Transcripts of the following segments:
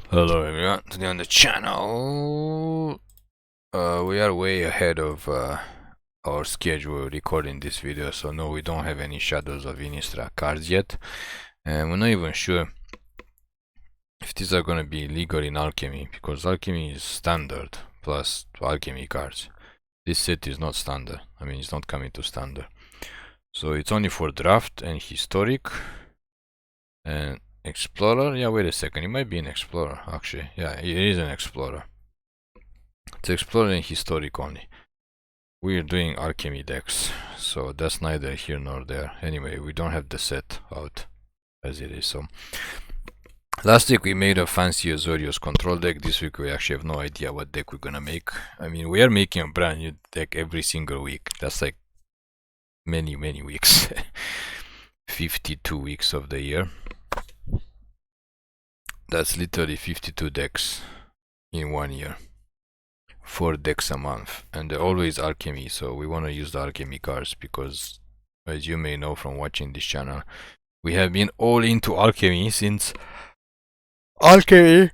Hello everyone, today on the channel, we are way ahead of our schedule recording this video, so no, we don't have any Shadows of Innistrad cards yet, and we're not even sure if these are gonna be legal in alchemy, because alchemy is standard plus alchemy cards. This set is not standard, I mean it's not coming to standard, so it's only for draft and historic and Explorer? Yeah, wait a second, it might be an Explorer, actually. Yeah, it is an Explorer. It's Explorer and Historic only. We're doing Alchemy decks, so that's neither here nor there. Anyway, we don't have the set out as it is, so... Last week we made a fancy Azorius control deck. This week we actually have no idea what deck we're gonna make. I mean, we are making a brand new deck every single week. That's like many weeks. 52 weeks of the year. That's literally 52 decks in 1 year. 4 decks a month, and they're always alchemy, so we want to use the alchemy cards because, as you may know from watching this channel, we have been all into alchemy since alchemy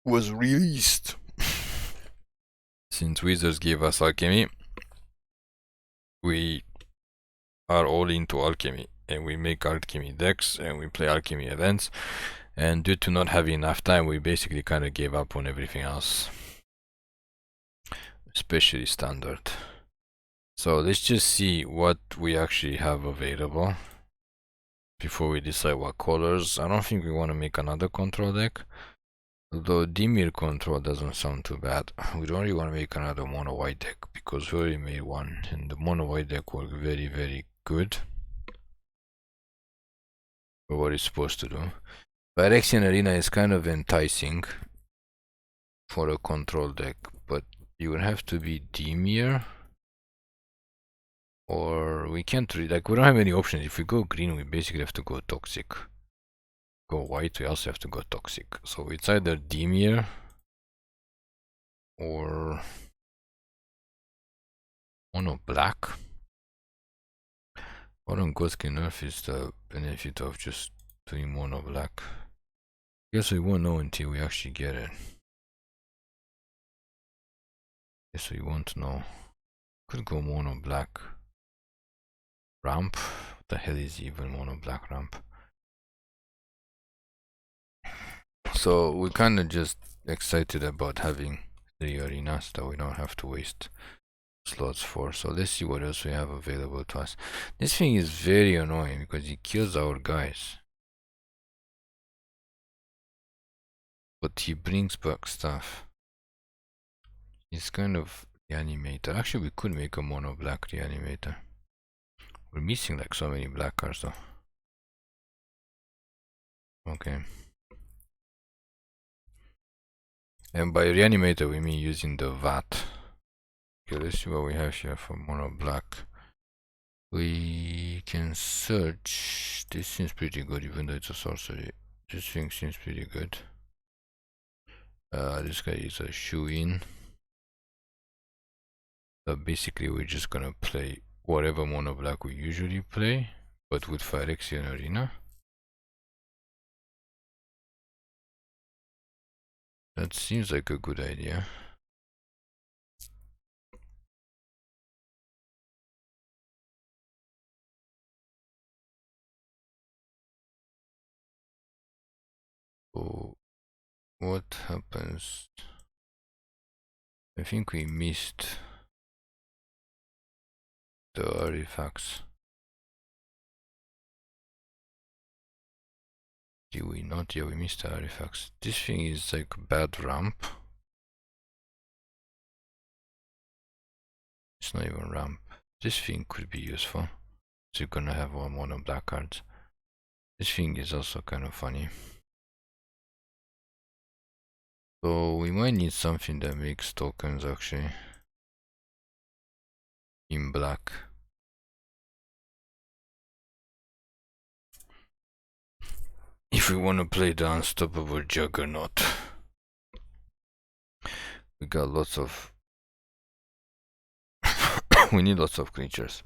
was released. Since Wizards gave us alchemy, we are all into alchemy, and we make alchemy decks and we play alchemy events, and due to not having enough time, we basically kind of gave up on everything else, especially standard. So let's just see what we actually have available before we decide what colors. I don't think we want to make another control deck, although Dimir control doesn't sound too bad. We don't really want to make another mono white deck because we already made one, and the mono white deck worked very good for what it's supposed to do. Phyrexian Arena is kind of enticing for a control deck, but you would have to be Dimir. Or we can't really, like, we don't have any options. If we go green, we basically have to go toxic. Go white, we also have to go toxic. So it's either Dimir or mono black. Autumn Godskin Earth is the benefit of just doing mono black. Guess we won't know until we actually get it. Guess we won't know. Could go mono black. Ramp? What the hell is even mono black ramp? So we're kind of just excited about having 3 arenas that we don't have to waste slots for. So let's see what else we have available to us. This thing is very annoying because it kills our guys, but he brings back stuff. He's kind of reanimator. Actually, we could make a mono black reanimator. We're missing like so many black cards though. Okay. And by reanimator we mean using the Vat. Okay, let's see what we have here for mono black. We can search. This seems pretty good even though it's a sorcery. This thing seems pretty good. This guy is a shoe-in. Basically we're just gonna play whatever mono black we usually play, but with Phyrexian Arena. That seems like a good idea. So what happens? I think we missed the artifacts. Did we not? Yeah, we missed the artifacts. This thing is like bad ramp. It's not even ramp. This thing could be useful. So you're gonna have one mono black cards. This thing is also kind of funny. So we might need something that makes tokens actually in black. If we want to play the unstoppable Juggernaut. We got lots of we need lots of creatures.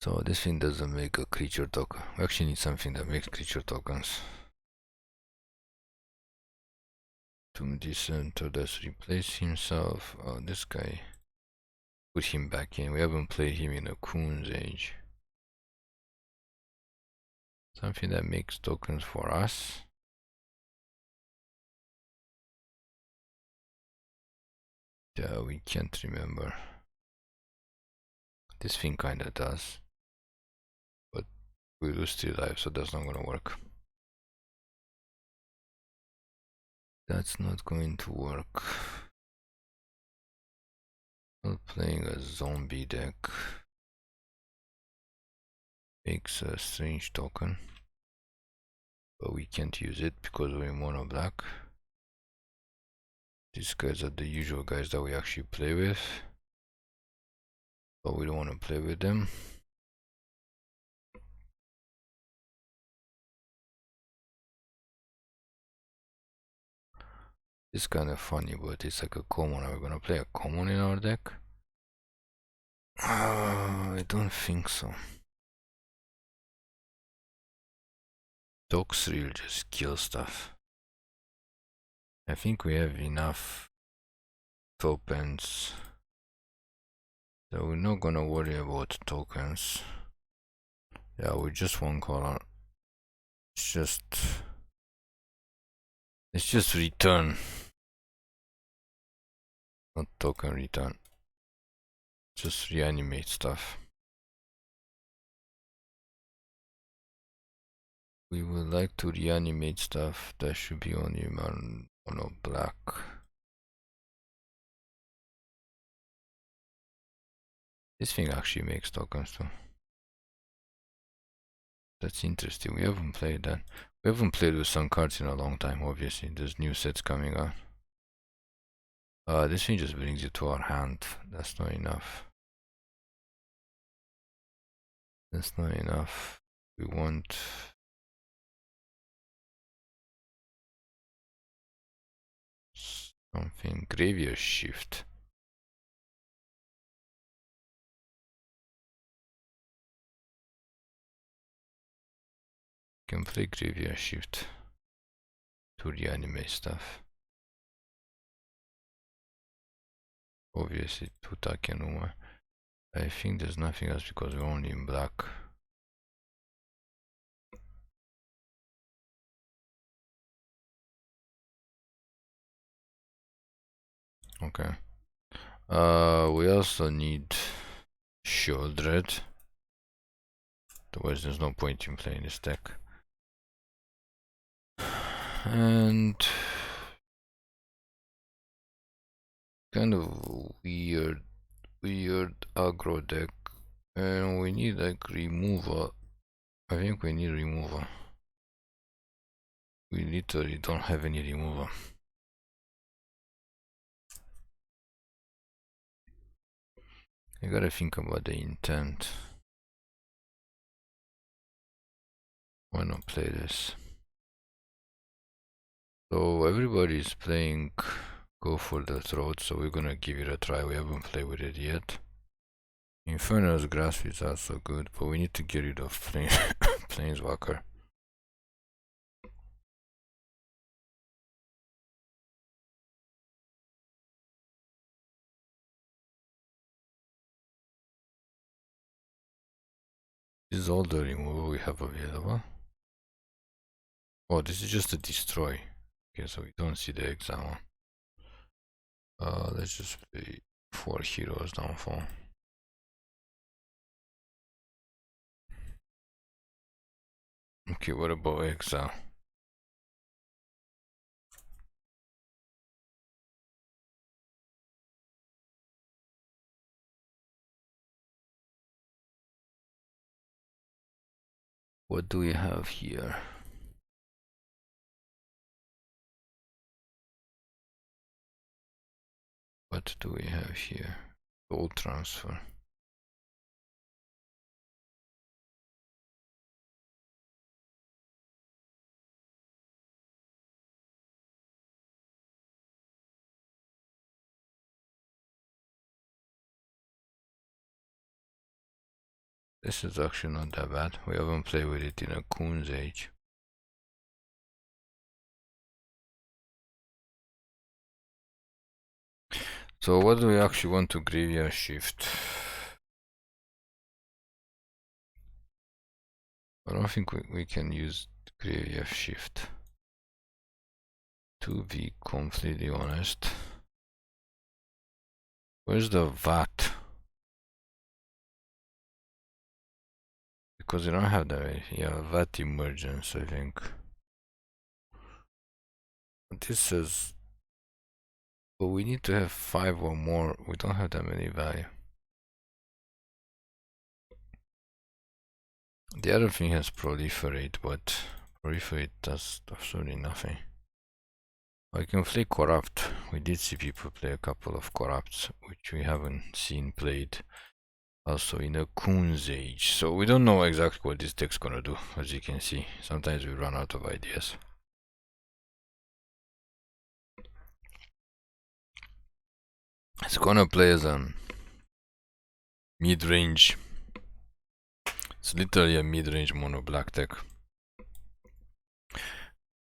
So this thing doesn't make a creature token. We actually need something that makes creature tokens. To decenter, let's replace himself. Oh, this guy. Put him back in. We haven't played him in a Coon's Age. Something that makes tokens for us. Yeah, we can't remember. This thing kinda does. But we lose 3 lives, so that's not gonna work. That's not going to work. Not playing a zombie deck. Makes a strange token. But we can't use it because we're mono black. These guys are the usual guys that we actually play with. But we don't want to play with them. It's kind of funny, but it's like a common. Are we gonna play a common in our deck? I don't think so. Toxrill just kill stuff. I think we have enough tokens. So we're not gonna worry about tokens. Yeah, we just one color. It's just return. Not token return. Just reanimate stuff. We would like to reanimate stuff. That should be only mono black. This thing actually makes tokens too. That's interesting. We haven't played that. We haven't played with some cards in a long time, obviously. There's new sets coming out. This thing just brings it to our hand. That's not enough. That's not enough. We want something. Graveyard Shift. Can play Graveyard Shift to reanimate stuff. Obviously to Takenuma. I think there's nothing else because we're only in black. Okay. We also need Sheoldred. Otherwise there's no point in playing this deck. And kind of weird aggro deck. And we need like removal. I think we need removal. We literally don't have any removal. You gotta think about the intent. Why not play this? So everybody's playing Go for the Throat, so we're gonna give it a try. We haven't played with it yet. Infernal's Grasp is also good, but we need to get rid of Planeswalker. This is all the removal we have available. Oh, this is just a destroy. Okay, so we don't see the exile. Let's just play 4 heroes downfall. Okay, what about exile? What do we have here? What do we have here? Gold transfer. This is actually not that bad. We haven't played with it in a Coon's Age. So what do we actually want to graveyard shift? I don't think we can use graveyard shift, to be completely honest. Where's the Vat? Because we don't have that. Yeah, Vat Emergence, I think. This says, but we need to have 5 or more. We don't have that many value. The other thing has proliferate, but proliferate does absolutely nothing. I can play corrupt. We did see people play a couple of corrupts, which we haven't seen played also in a Coon's Age. So we don't know exactly what this deck's gonna do, as you can see. Sometimes we run out of ideas. It's gonna play as a mid-range. It's literally a mid-range mono black deck.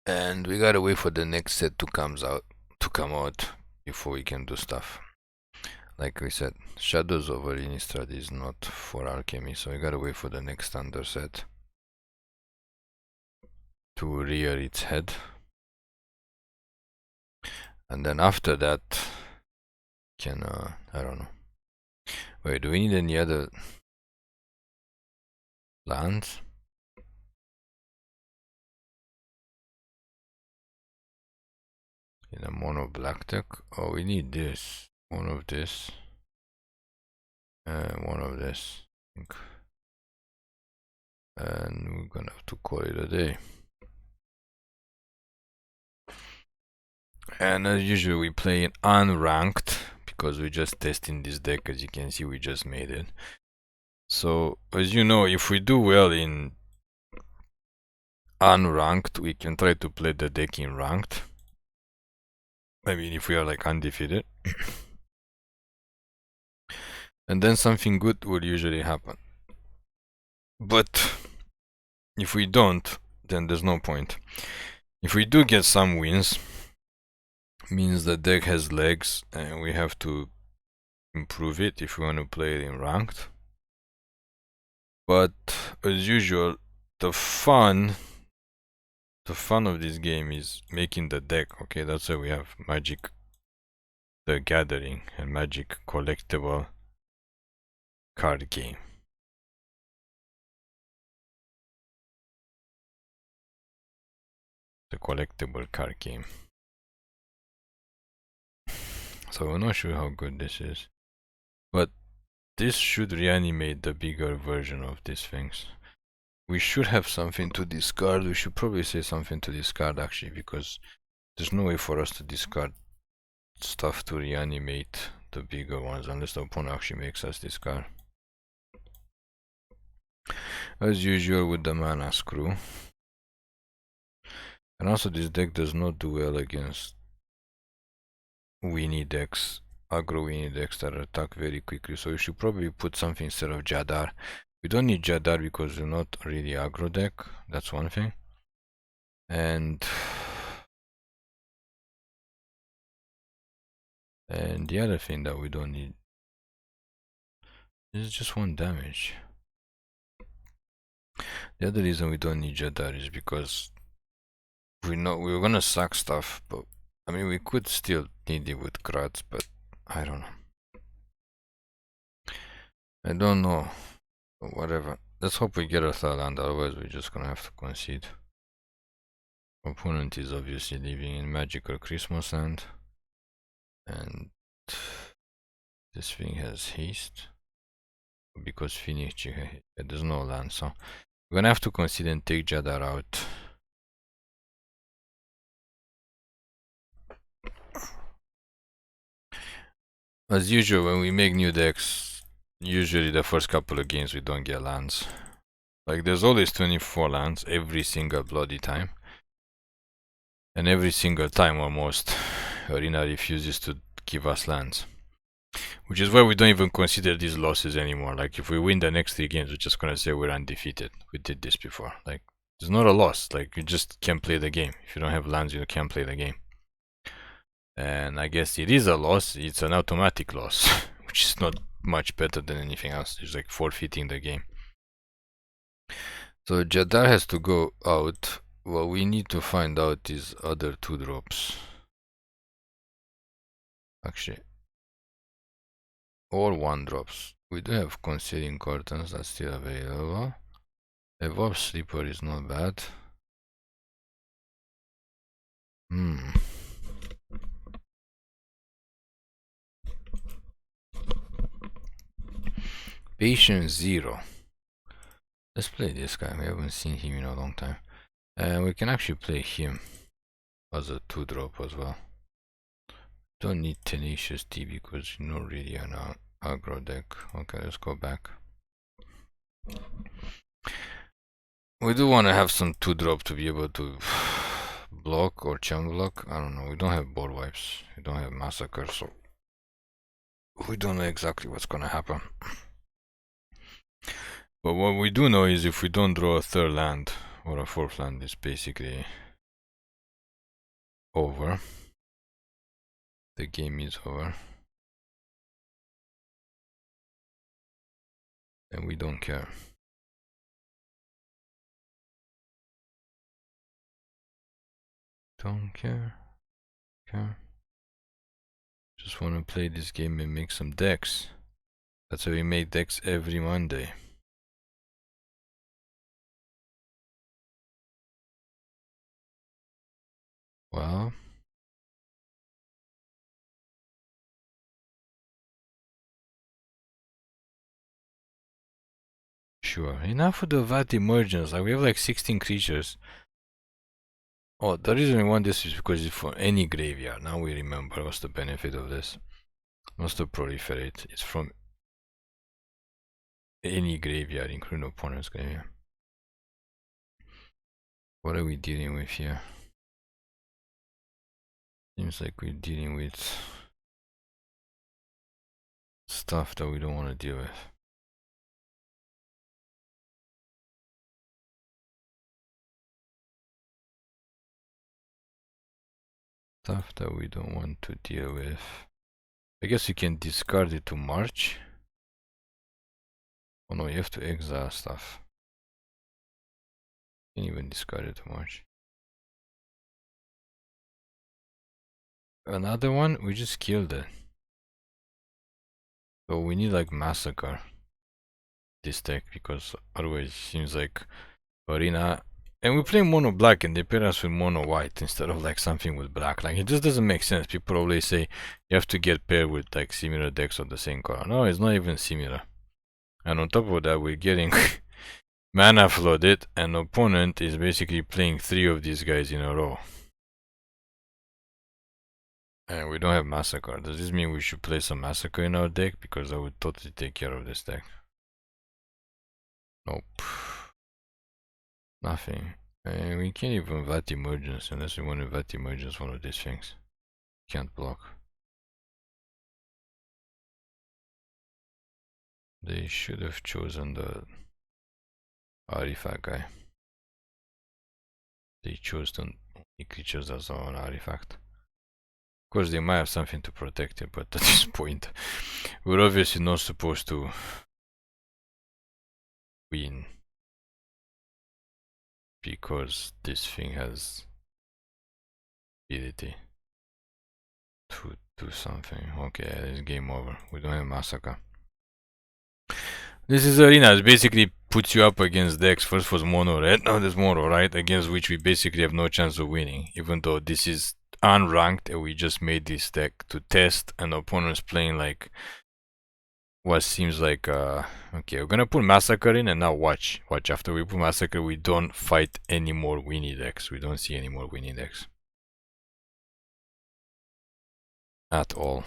And we gotta wait for the next set to come out before we can do stuff. Like we said, Shadows over Innistrad is not for alchemy, so we gotta wait for the next standard set to rear its head. And then after that, can I don't know. Wait, do we need any other lands? In a mono black deck? Oh, we need this. One of this. And one of this. I think. And we're gonna have to call it a day. And as usual, we play in unranked because we're just testing this deck. As you can see, we just made it. So, as you know, if we do well in unranked, we can try to play the deck in ranked. I mean, if we are like undefeated. And then something good will usually happen. But if we don't, then there's no point. If we do get some wins, means the deck has legs and we have to improve it if we want to play it in ranked. But as usual, the fun of this game is making the deck. Okay, that's why we have Magic the Gathering and Magic collectible card game. The collectible card game. So we're not sure how good this is, but this should reanimate the bigger version of these things. We should have something to discard. We should probably say something to discard actually, because there's no way for us to discard stuff to reanimate the bigger ones unless the opponent actually makes us discard. As usual with the mana screw. And also this deck does not do well against Winnie decks, aggro Winnie decks that attack very quickly, so you should probably put something instead of Jadar. We don't need Jadar because we're not really aggro deck, that's one thing. And the other thing that we don't need is just 1 damage. The other reason we don't need Jadar is because we're gonna suck stuff, but I mean, we could still need it with Graaz, but I don't know. I don't know. But whatever. Let's hope we get a third land, otherwise we're just gonna have to concede. Opponent is obviously living in magical Christmas land. And this thing has haste. Because Phyrexia, there's no land, so we're gonna have to concede and take Jadar out. As usual, when we make new decks, usually the first couple of games we don't get lands. Like there's always 24 lands every single bloody time. And every single time almost, Arena refuses to give us lands. Which is why we don't even consider these losses anymore. Like if we win the next 3 games, we're just gonna say we're undefeated. We did this before. Like it's not a loss. Like you just can't play the game. If you don't have lands, you can't play the game. And I guess it is a loss. It's an automatic loss, which is not much better than anything else. It's like forfeiting the game. So Jadar has to go out. What we need to find out is other 2-drops. Actually, or 1-drops. We do have Concealing Curtains, that's still available. Evolve Sleeper is not bad. Patient 0. Let's play this guy. We haven't seen him in a long time. And we can actually play him as a 2-drop as well. Don't need Tenacious T because you're not really an aggro deck. Okay, let's go back. We do want to have some 2-drop to be able to block or chum block. I don't know. We don't have board wipes. We don't have Massacre, so we don't know exactly what's gonna happen. But what we do know is if we don't draw a 3rd land or a 4th land, it's basically over. The game is over. And we don't care. Don't care. Just want to play this game and make some decks. That's why we make decks every Monday. Well, sure. Enough with the Vat Emergence. Like we have like 16 creatures. Oh, the reason we want this is because it's for any graveyard. Now we remember what's the benefit of this. What's the proliferate? It's from any graveyard, including opponent's graveyard. What are we dealing with here? Seems like we're dealing with stuff that we don't want to deal with. Stuff that we don't want to deal with. I guess you can discard it to march. Oh no, you have to exile stuff. You can even discard it to march. Another one, we just killed it. So we need like Massacre this deck because otherwise it seems like Arena. And we play mono black and they pair us with mono white instead of like something with black. Like it just doesn't make sense. People always say you have to get paired with like similar decks of the same color. No, it's not even similar. And on top of that, we're getting mana flooded, and opponent is basically playing 3 of these guys in a row. And we don't have Massacre. Does this mean we should play some Massacre in our deck? Because I would totally take care of this deck. Nope. Nothing. And we can't even Vat Emergence unless we want to Vat Emergence one of these things. Can't block. They should have chosen the artifact guy. They chose the only creatures as an artifact. Of course, they might have something to protect it, but at this point, we're obviously not supposed to win. Because this thing has ability to do something. Okay, it's game over. We don't have Massacre. This is Arena. It basically puts you up against decks. First was mono red, now there's mono right, against which we basically have no chance of winning. Even though this is unranked and we just made this deck to test, and the opponent's playing like what seems like okay, we're gonna put Massacre in, and now watch after we put Massacre we don't fight any more Winnie decks. We don't see any more Winnie decks at all.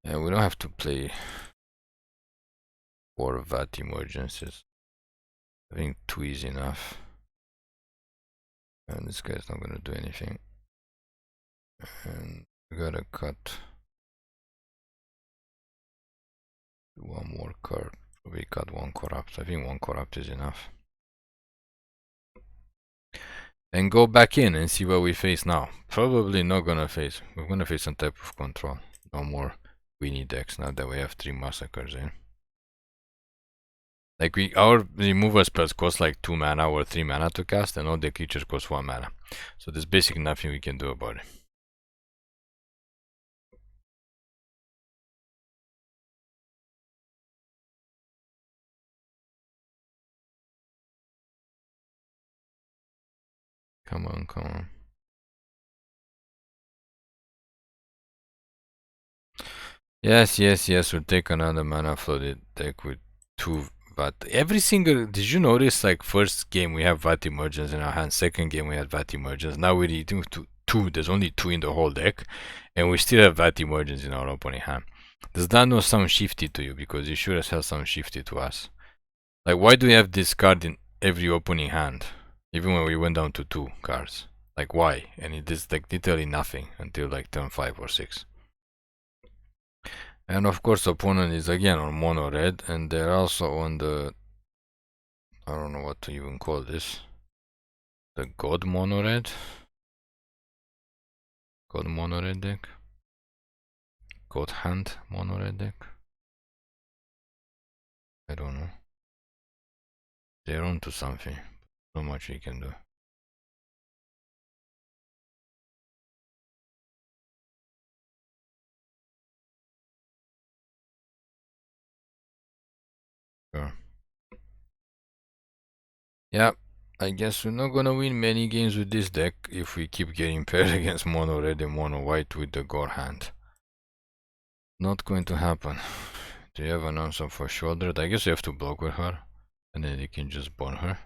And we don't have to play 4 Vat Emergences. I think 2 is enough. And this guy's not gonna do anything. And we gotta cut One more card. We got one corrupt. I think one corrupt is enough. And go back in and see what we face now. Probably not gonna face. We're gonna face some type of control. No more Winnie decks now that we have 3 massacres in. Like our removal spells cost like 2 mana or 3 mana to cast, and all the creatures cost 1 mana. So there's basically nothing we can do about it. Come on, come on. Yes, yes, yes, we'll take another mana flooded deck with 2 Vat. Every single, did you notice, like, first game we have Vat Emergence in our hand, second game we had Vat Emergence, now we do 2, there's only 2 in the whole deck, and we still have Vat Emergence in our opening hand. Does that not sound shifty to you? Because it sure as hell sounds shifty to us. Like, why do we have this card in every opening hand? Even when we went down to 2 cards. Like, why? And it is like literally nothing until like turn 5 or 6. And of course, opponent is again on mono red, and they're also on the, I don't know what to even call this, the God mono red? God mono red deck? God hand mono red deck? I don't know. They're onto something. Not much we can do. Sure. Yeah, I guess we're not gonna win many games with this deck if we keep getting paired against mono red and mono white with the God hand. Not going to happen. Do you have an answer for Sheoldred? I guess you have to block with her, and then you can just burn her.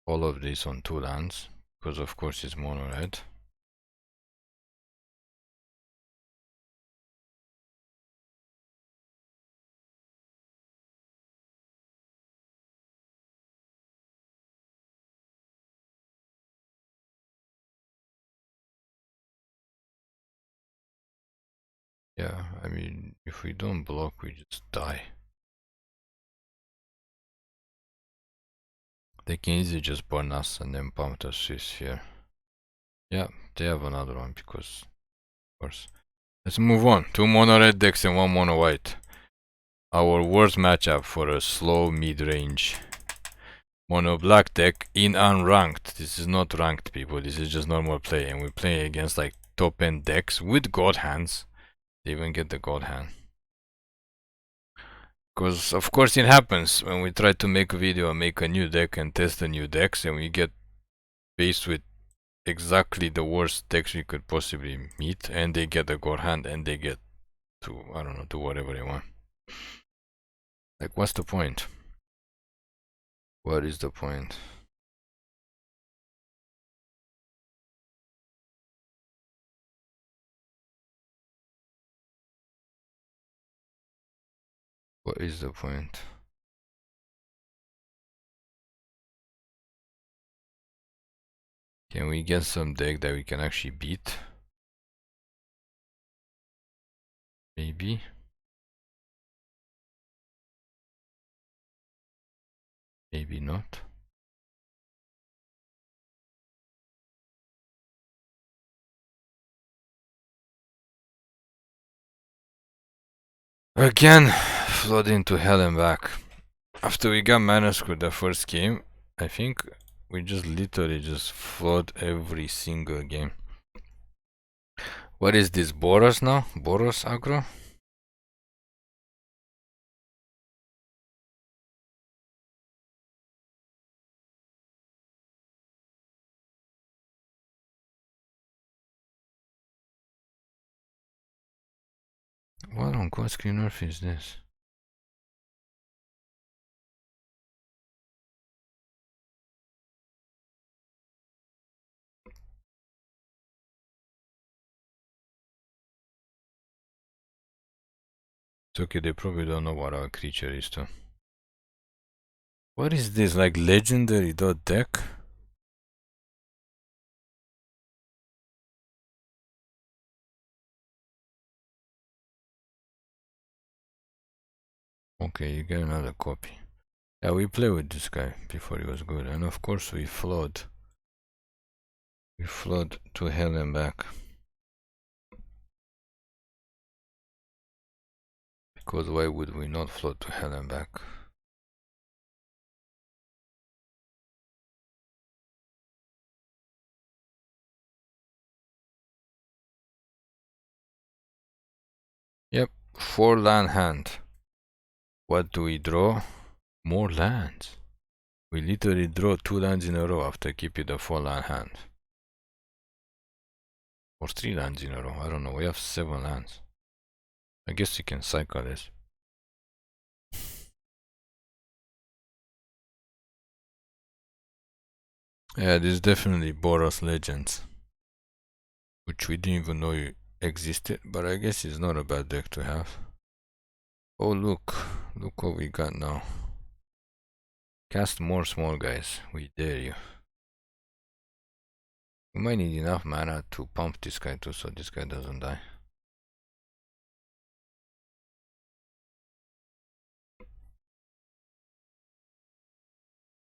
All of this on 2 lands, because of course it's mono red. Yeah, I mean, if we don't block, we just die. They can easily just burn us and then pump the Swiss here. Yeah, they have another one because, of course. Let's move on. 2 mono red decks and 1 mono white. Our worst matchup for a slow mid-range mono black deck in unranked. This is not ranked, people. This is just normal play, and we play against like top end decks with god hands. They even get the god hand. Because of course it happens when we try to make a video and make a new deck and test the new decks, and we get faced with exactly the worst decks we could possibly meet, and they get the god hand and they get to, I don't know, do whatever they want. Like, what's the point? What is the point? What is the point? Can we get some deck that we can actually beat? Maybe. Maybe not. Again, flood into hell and back. After we got Massacre the first game, I think we just literally just flood every single game. What is this, Boros now? Boros aggro? What on God's green earth is this? It's okay, they probably don't know what our creature is too. What is this, like legendary dot deck? Okay, you get another copy. Yeah, we played with this guy before he was good, and of course we flowed. We flowed to hell and back. Because why would we not float to hell and back? Yep, 4 land hand. What do we draw? More lands. We literally draw 2 lands in a row after keeping the 4 land hand. Or 3 lands in a row, I don't know, we have 7 lands. I guess you can cycle this. Yeah, this is definitely Boros Legends. Which we didn't even know existed, but I guess it's not a bad deck to have. Oh look what we got now. Cast more small guys, we dare you. We might need enough mana to pump this guy too, so this guy doesn't die.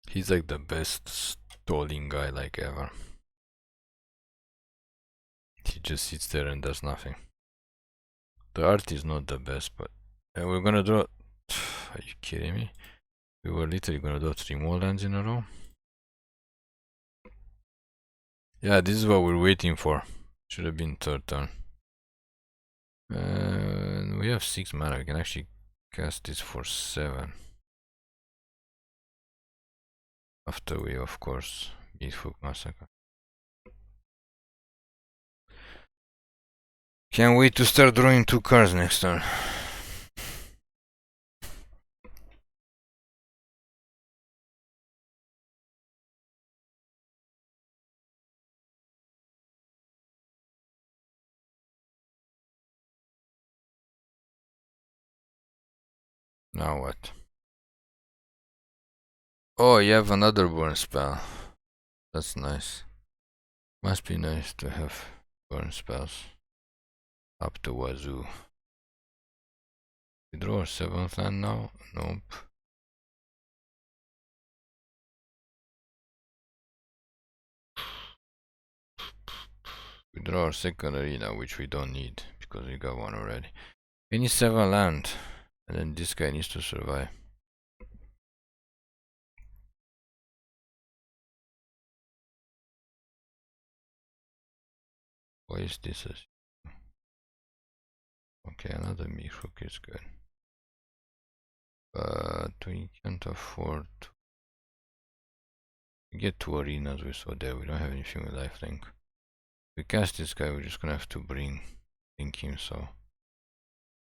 He's like the best stalling guy like ever. He just sits there and does nothing. The art is not the best, but we're gonna draw. Are you kidding me? We were literally gonna draw 3 more lands in a row. Yeah, this is what we're waiting for. Should have been 3rd turn. We have 6 mana. We can actually cast this for 7. After we, of course, Meathook Massacre. Can't wait to start drawing 2 cards next turn. Now what? Oh, you have another burn spell. That's nice. Must be nice to have burn spells. Up to wazoo. We draw our 7th land now? Nope. We draw our 2nd arena, which we don't need, because we got one already. We need 7 land, and then this guy needs to survive. Why is this? Okay, another Meathook is good. But we can't afford to get 2 arenas with so there. We don't have anything with lifelink. We cast this guy, we're just gonna have to bring him, so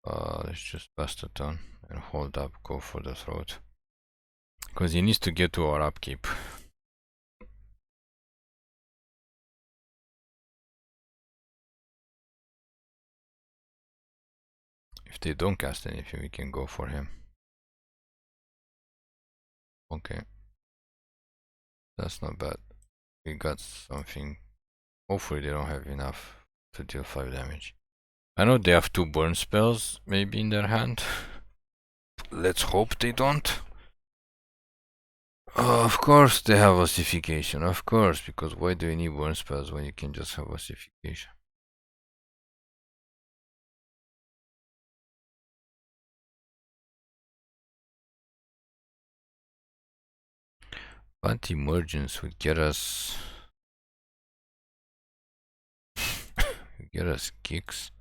let's just pass the turn and hold up, go for the throat. Because he needs to get to our upkeep. If they don't cast anything, we can go for him. Okay. That's not bad. We got something. Hopefully they don't have enough to deal 5 damage. I know they have 2 burn spells maybe in their hand. Let's hope they don't. Of course they have ossification, of course, because why do you need burn spells when you can just have ossification? Vat Emergence would get us kicks.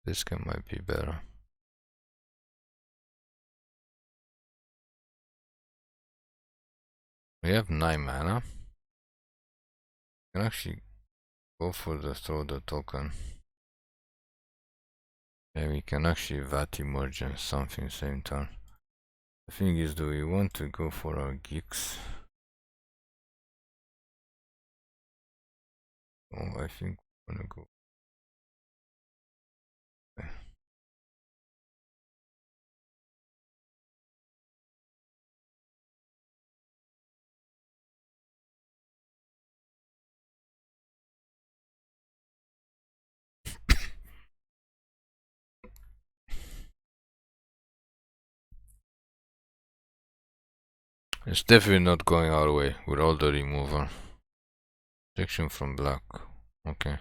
This guy might be better. We have 9 mana. We can actually go for the throw the token. Yeah, we can actually Vat Emergence something same turn. The thing is, do we want to go for our geeks? Oh, I think we're gonna go. It's definitely not going our way with all the removal. Protection from black. Okay.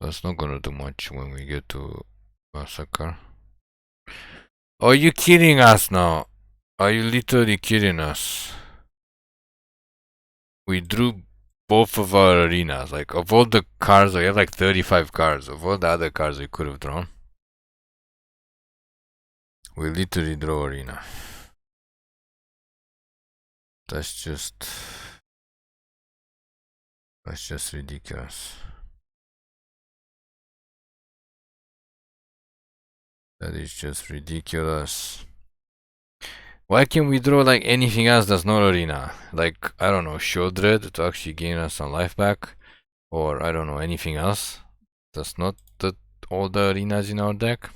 That's not gonna do much when we get to Massacre. Are you kidding us now? Are you literally kidding us? We drew both of our arenas. Like, of all the cards, we have like 35 cards. Of all the other cards we could have drawn, we literally draw arena. That's just ridiculous. That is just ridiculous. Why can't we draw like anything else that's not arena? Like, I don't know, Sheoldred to actually gain us some life back. Or, I don't know, anything else that's not all the arenas in our deck.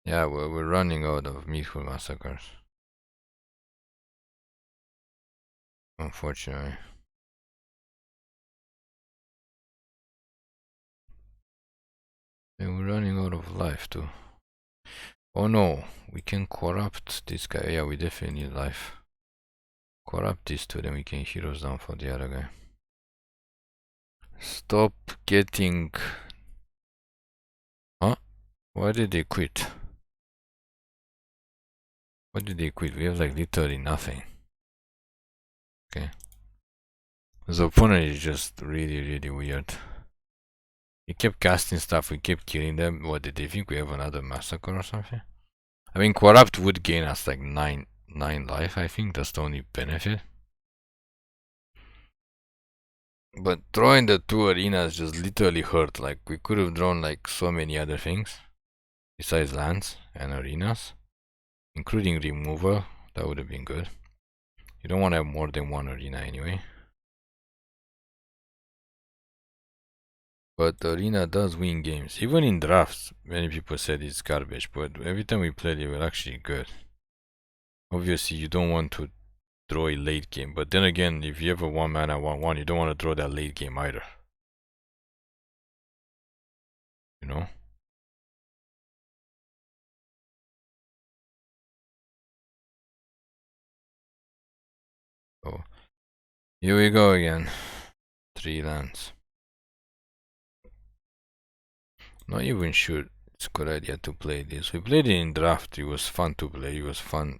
Yeah, we're running out of Meathook Massacres. Unfortunately. And we're running out of life too. Oh no, we can corrupt this guy. Yeah, we definitely need life. Corrupt these two, then we can heroes down for the other guy. Stop getting... Huh? Why did they quit? Why did they quit? We have like literally nothing. Okay. The opponent is just really weird. He kept casting stuff, we kept killing them. What, did they think we have another Massacre or something? I mean, Corrupt would gain us like 9 life, I think. That's the only benefit. But drawing the two arenas just literally hurt. Like, we could have drawn like so many other things besides lands and arenas, including removal. That would have been good. You don't want to have more than one arena anyway. But the arena does win games. Even in drafts, many people said it's garbage, but every time we played it, we're actually good. Obviously, you don't want to draw a late game, but then again, if you have a 1 mana 1/1, you don't want to draw that late game either. You know? So, here we go again. 3 lands. Not even sure it's a good idea to play this. We played it in draft, it was fun to play, it was fun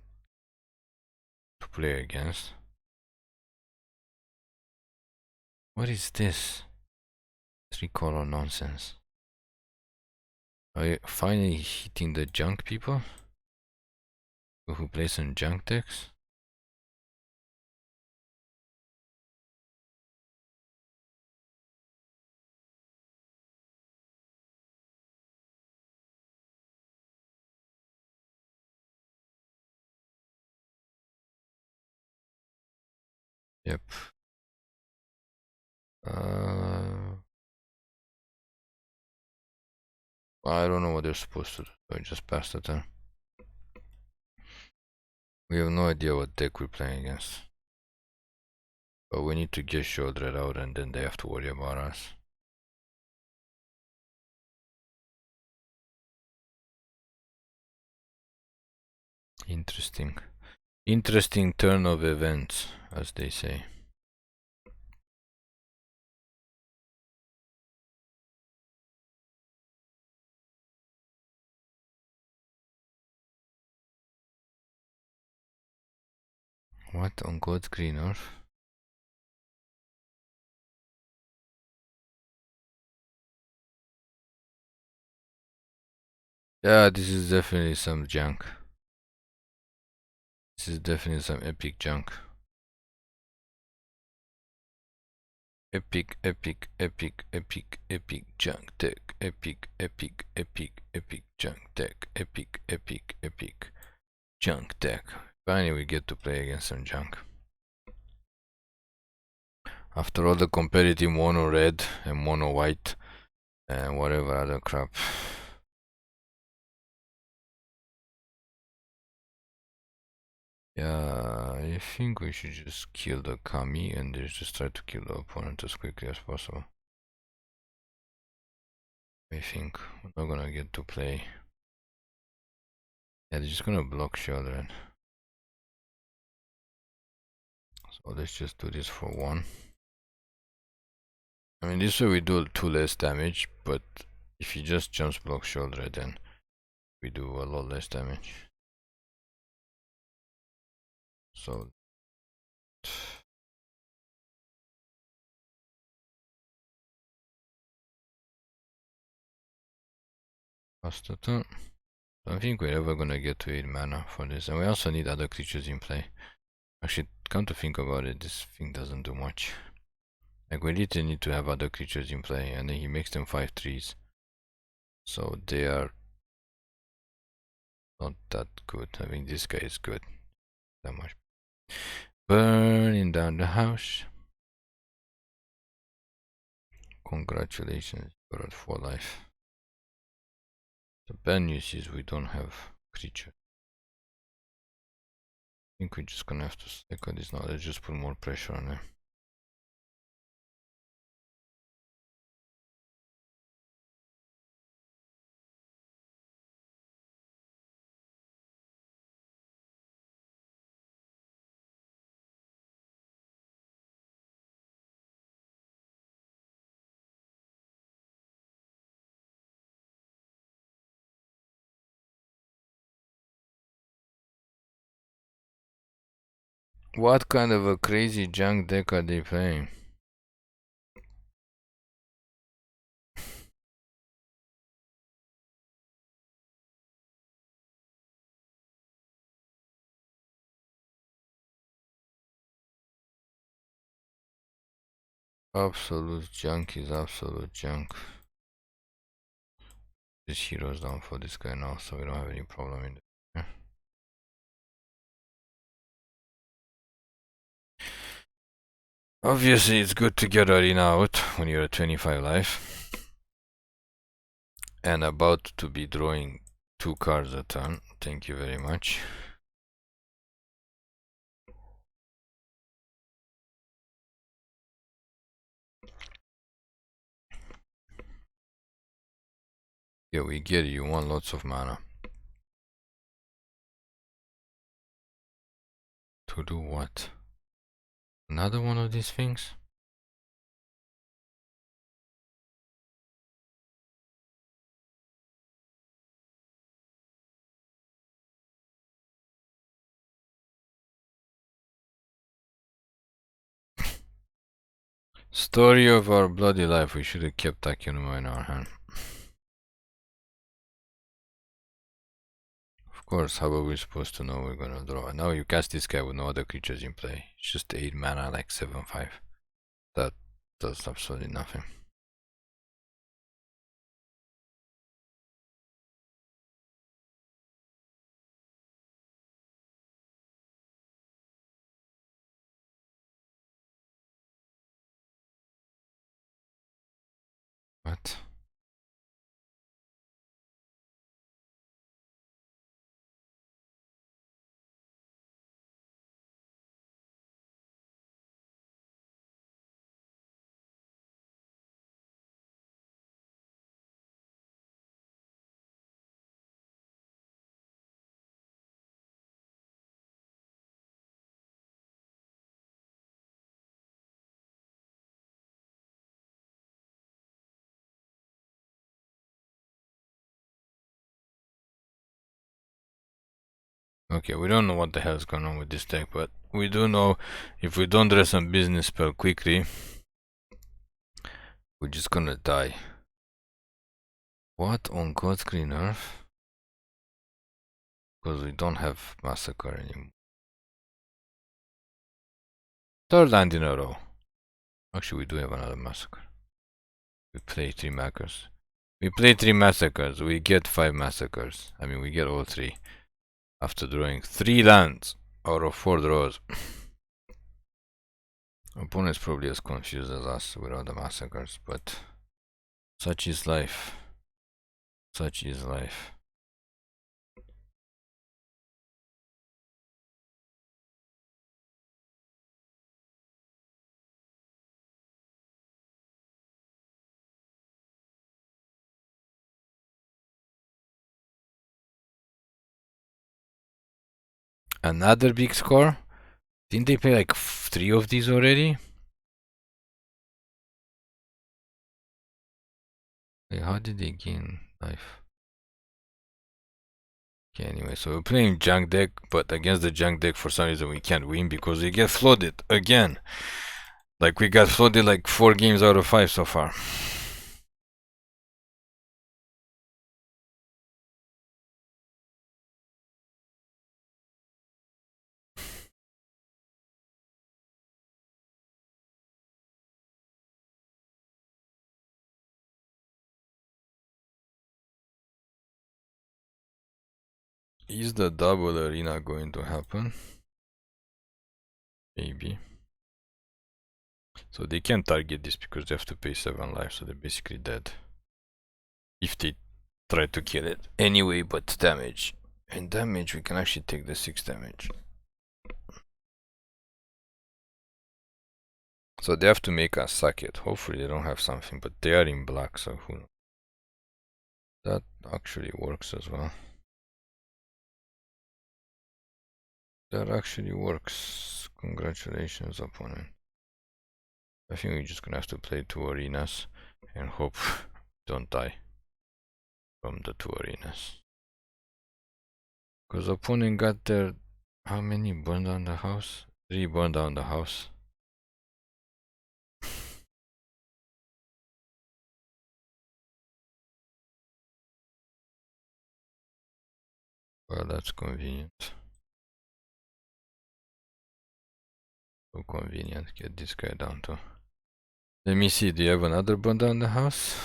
to play against. What is this? 3-color nonsense. Are you finally hitting the junk people? Who play some junk decks? Yep. I don't know what they're supposed to do. I just passed the turn. We have no idea what deck we're playing against. But we need to get Sheoldred out and then they have to worry about us. Interesting. Interesting turn of events, as they say. What on God's green earth? Yeah, this is definitely some junk. This is definitely some epic junk. Epic junk deck. Epic junk deck. Epic junk deck. Finally we get to play against some junk. After all the competitive mono red and mono white and whatever other crap. Yeah, I think we should just kill the Kami and just try to kill the opponent as quickly as possible. I think we're not gonna get to play Yeah, they're just gonna block Sheoldred. So let's just do this for 1. I mean, this way we do 2 less damage, but if he just jumps block Sheoldred, then we do a lot less damage. So pass the turn. I don't think we're ever gonna get to 8 mana for this, and we also need other creatures in play. Actually, come to think about it, this thing doesn't do much. Like, we literally need to have other creatures in play, and then he makes them 5/3s. So they are not that good. I mean, this guy is good. That much. Burning down the house. Congratulations, you're at 4 life. The bad news is we don't have creature. I think we're just gonna have to cycle this now. Let's just put more pressure on him. What kind of a crazy junk deck are they playing? Absolute junk is absolute junk. This hero's down for this guy now, so we don't have any problem in there. Obviously, it's good to get Arena out when you're at 25 life. And about to be drawing 2 cards a turn. Thank you very much. Yeah, we get it. You want lots of mana. To do what? Another one of these things? Story of our bloody life. We should have kept Takenuma in our hand. Of course, how are we supposed to know we're gonna draw? Now you cast this guy with no other creatures in play. It's just 8 mana, like 7/5. That does absolutely nothing. What? Okay, we don't know what the hell is going on with this deck, but we do know if we don't draw some business spell quickly, we're just gonna die. What on God's green earth? Because we don't have Massacre anymore. 3rd land in a row. Actually, we do have another Massacre. We play 3 Massacres. We play 3 Massacres. We get 5 Massacres. I mean, we get all 3. After drawing 3 lands out of 4 draws. Opponent's probably as confused as us without the Massacres, but such is life. Such is life. Another big score? Didn't they play like 3 of these already? Wait, how did they gain life? Okay, anyway, so we're playing junk deck, but against the junk deck for some reason we can't win because we get flooded again. Like we got flooded like 4 games out of 5 so far. Is the double arena going to happen? Maybe. So they can't target this because they have to pay 7 life, so they're basically dead. If they try to kill it. Anyway, but damage. And damage, we can actually take the 6 damage. So they have to make us suck it. Hopefully they don't have something, but they are in black, so who knows. That actually works as well. That actually works. Congratulations, opponent. I think we're just gonna have to play 2 arenas and hope don't die from the 2 arenas. Because opponent got their... How many burned down the house? 3 burned down the house. Well, that's convenient. So convenient. Get this guy down too. Let me see, do you have another burned down the house?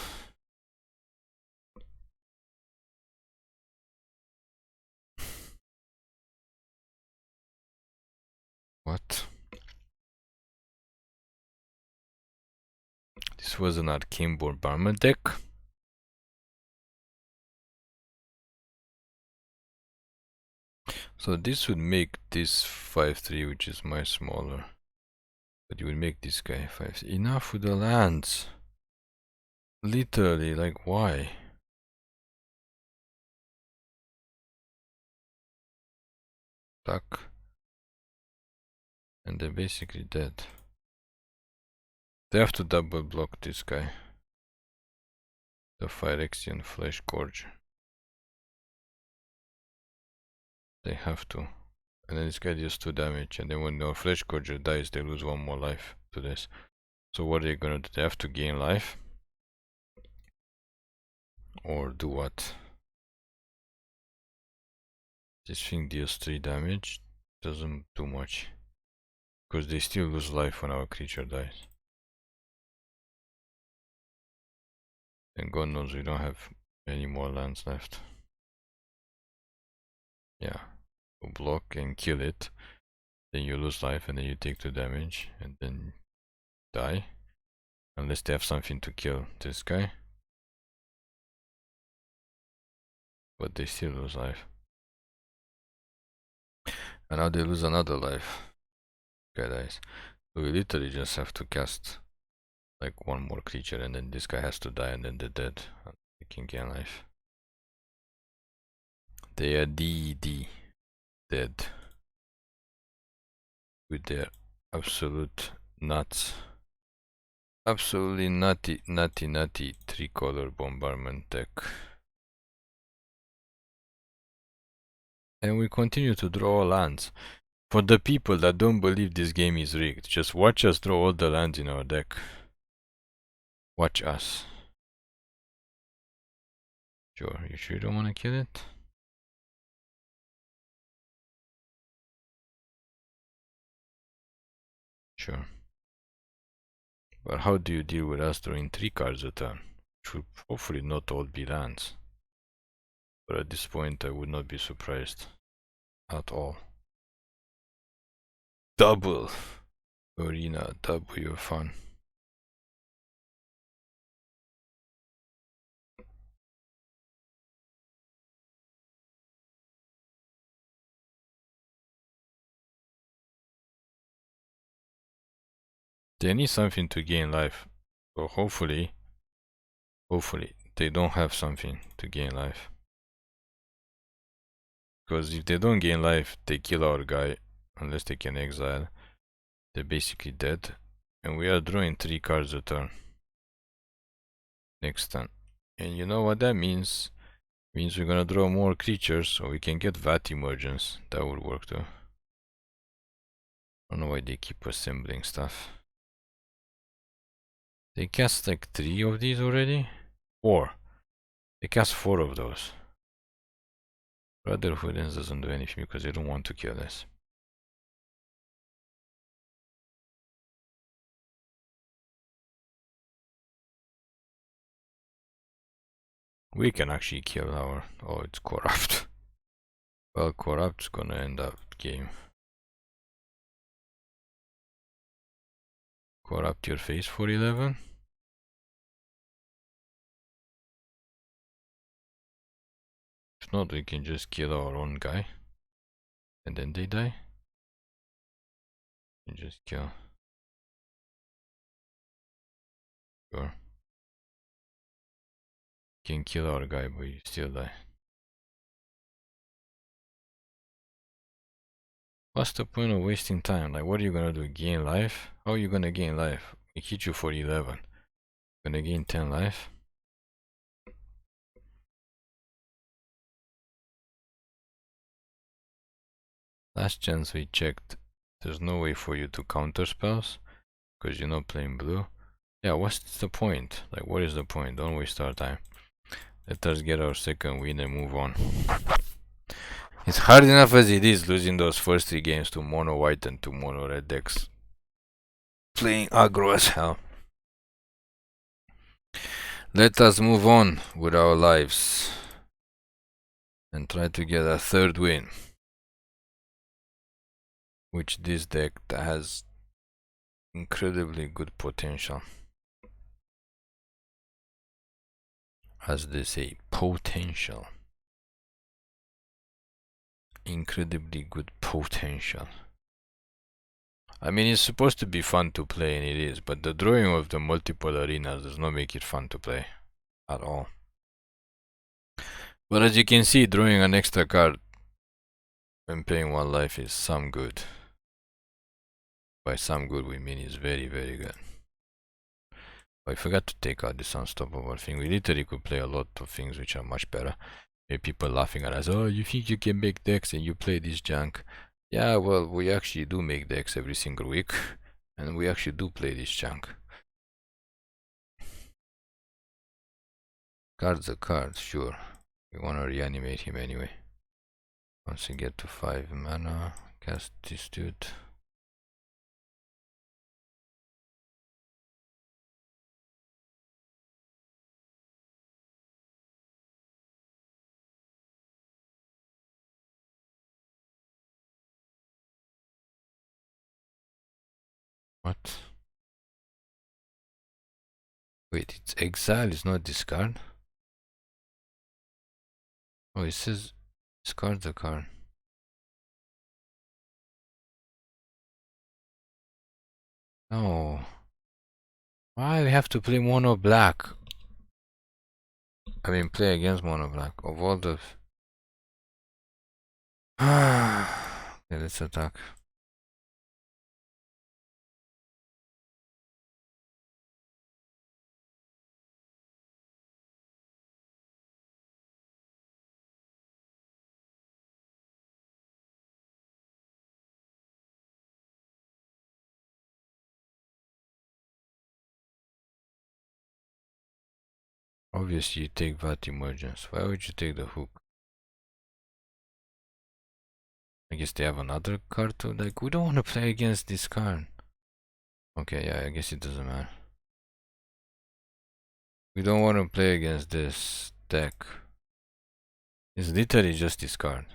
What? This was an arcane bombardment deck. So this would make this 5-3, which is much smaller. But you would make this guy 5. Enough with the lands. Literally, like why? Tuck. And they're basically dead. They have to double block this guy. The Phyrexian Fleshgorger. They have to. And then this guy deals 2 damage, and then when the Fleshgorger dies, they lose 1 more life to this. So what are they gonna do? They have to gain life? Or do what? This thing deals 3 damage, doesn't do much. Because they still lose life when our creature dies. And God knows we don't have any more lands left. Yeah. You block and kill it. Then you lose life and then you take 2 damage and then die. Unless they have something to kill this guy. But they still lose life. And now they lose another life. Guy dies. So we literally just have to cast like 1 more creature and then this guy has to die and then they're dead. They can gain life. They are dead. With their absolute nuts. Absolutely nutty 3-color bombardment deck. And we continue to draw lands. For the people that don't believe this game is rigged, just watch us draw all the lands in our deck. Watch us. Sure, you sure you don't want to kill it? Sure. But how do you deal with us drawing 3 cards a turn? Which will hopefully not all be lands. But at this point I would not be surprised. At all. Double arena, double your fun. They need something to gain life. So hopefully they don't have something to gain life. Because if they don't gain life, they kill our guy. Unless they can exile. They're basically dead. And we are drawing 3 cards a turn. Next turn. And you know what that means? Means we're gonna draw more creatures, so we can get Vat Emergence. That would work too. I don't know why they keep assembling stuff. They cast like 3 of these already? 4. They cast 4 of those. Brotherhood doesn't do anything because they don't want to kill us. We can actually kill our... Oh, it's corrupt. Well, corrupt's gonna end up game. Corrupt your face for 11? If not, we can just kill our own guy. And then they die. And just kill. Sure. You can kill our guy, but you still die. What's the point of wasting time? Like, what are you gonna do? Gain life? How are you gonna gain life? We hit you for 11. Gonna gain 10 life? Last chance we checked. There's no way for you to counter spells. Because you're not playing blue. Yeah, what's the point? Like, what is the point? Don't waste our time. Let us get our second win and move on. It's hard enough as it is losing those first 3 games to mono white and to mono red decks. Playing aggro as hell. Let us move on with our lives. And try to get a 3rd win. Which this deck has incredibly good potential. As they say, potential. Incredibly good potential. I mean, it's supposed to be fun to play, and it is, but the drawing of the multiple arenas does not make it fun to play at all. But as you can see, drawing an extra card when playing 1 life is some good. By some good, we mean it's very, very good. Oh, I forgot to take out this unstoppable thing. We literally could play a lot of things which are much better. Maybe people laughing at us, oh, you think you can make decks and you play this junk. Yeah, well, we actually do make decks every single week. And we actually do play this junk. Card's a card, sure. We wanna reanimate him anyway. Once we get to 5 mana, cast this dude. What? Wait, it's exile, it's not discard? Oh, it says discard the card. No. Why we have to play mono black? I mean, play against mono black. Of all the... Okay, let's attack. Obviously, you take Vat Emergence. Why would you take the hook? I guess they have another card too. Like, we don't want to play against this card. Okay, yeah, I guess it doesn't matter. We don't want to play against this deck. It's literally just this card.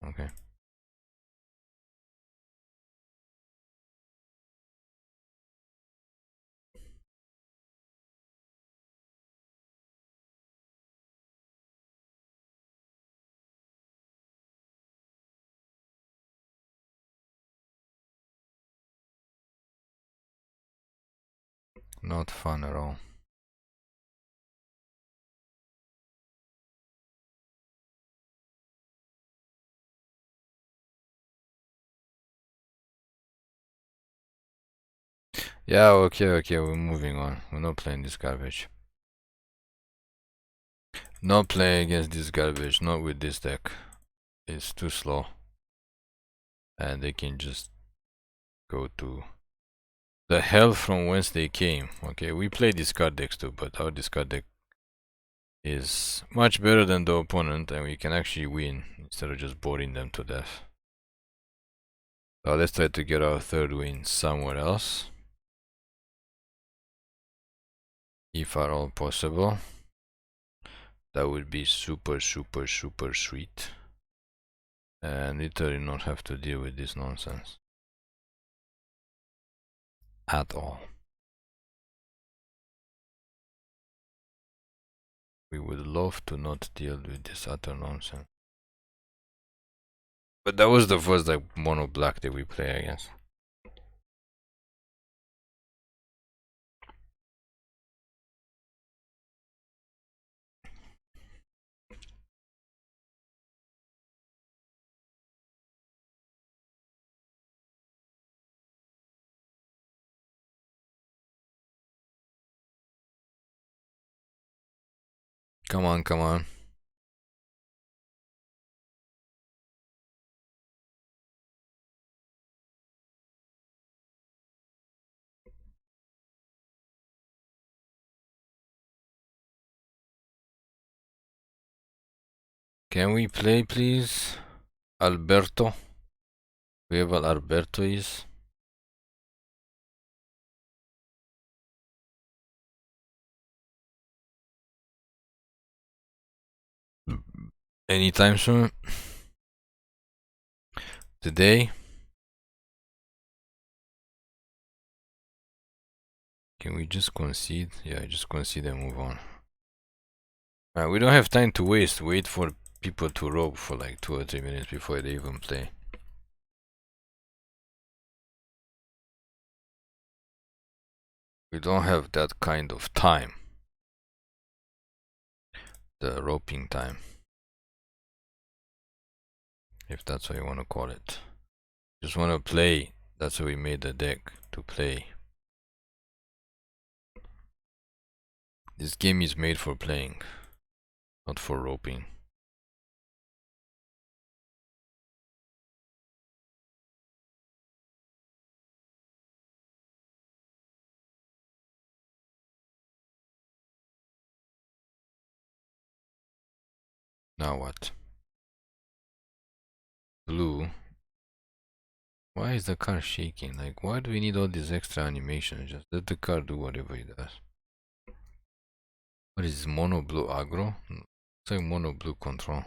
Okay. Not fun at all. Yeah, okay, we're moving on. We're not playing this garbage. Not playing against this garbage, not with this deck. It's too slow. And they can just go to the hell from whence they came. Okay, we play discard decks too, but our discard deck is much better than the opponent, and we can actually win instead of just boring them to death. So let's try to get our third win somewhere else, if at all possible. That would be super sweet, and literally not have to deal with this nonsense at all. We would love to not deal with this utter nonsense. But that was the first like mono black that we play, I guess. Come on, come on. Can we play, please? Alberto? Whoever Alberto is. Anytime soon? Today? Can we just concede? Yeah, just concede and move on. We don't have time to waste. Wait for people to robe for like 2 or 3 minutes before they even play. We don't have that kind of time. The roping time. If that's what you want to call it. Just want to play. That's why we made the deck, to play. This game is made for playing, not for roping. Now what? Blue. Why is the card shaking? Like, why do we need all these extra animations? Just let the card do whatever it does. What is this, mono blue aggro? It's like mono blue control.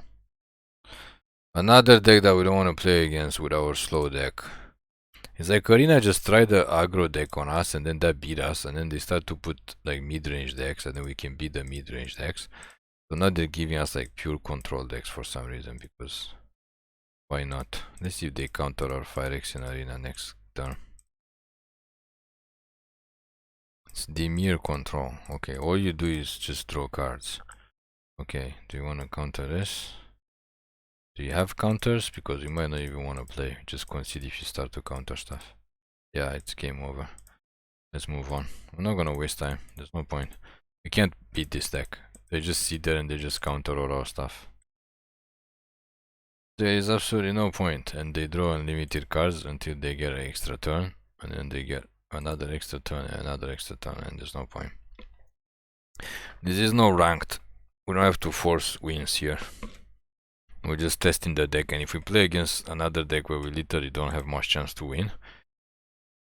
Another deck that we don't want to play against with our slow deck. It's like Arena just tried the aggro deck on us, and then that beat us, and then they start to put like mid-range decks, and then we can beat the mid-range decks. So now they're giving us like pure control decks for some reason, because why not? Let's see if they counter our Phyrexian Arena next turn. It's the Mire control. Okay, all you do is just draw cards. Okay, do you want to counter this? Do you have counters? Because you might not even want to play. Just concede if you start to counter stuff. Yeah, it's game over. Let's move on. We're not gonna waste time. There's no point. We can't beat this deck. They just sit there and they just counter all our stuff. There is absolutely no point, and they draw unlimited cards until they get an extra turn, and then they get another extra turn and another extra turn, and there's no point. This is no ranked. We don't have to force wins here. We're just testing the deck, and if we play against another deck where we literally don't have much chance to win,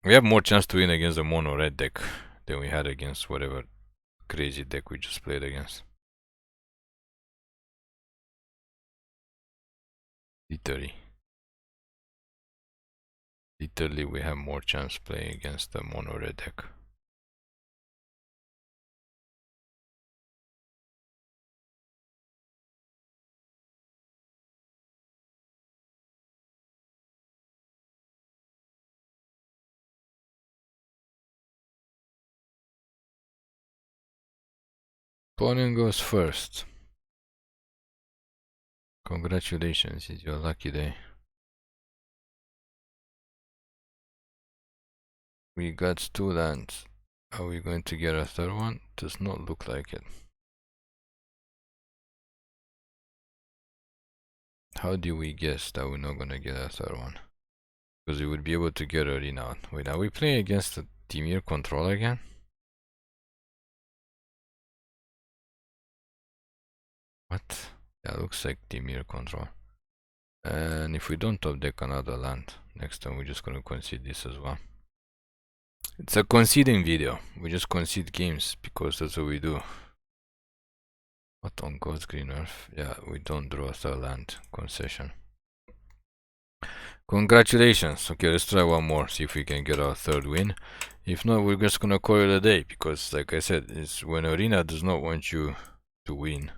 we have more chance to win against the mono red deck than we had against whatever crazy deck we just played against. Literally we have more chance playing against the mono red deck. Opponent goes first. Congratulations, it's your lucky day. We got 2 lands. Are we going to get a third one? Does not look like it. How do we guess that we're not gonna get a third one? Because we would be able to get Arena. Wait, are we playing against the Dimir control again? What? Yeah, looks like Dimir control. And if we don't top deck another land, next time we're just gonna concede this as well. It's a conceding video. We just concede games because that's what we do. What on God's green earth? Yeah, we don't draw a third land. Concession. Congratulations. Okay, let's try one more. See if we can get our third win. If not, we're just gonna call it a day. Because like I said, it's when Arena does not want you to win.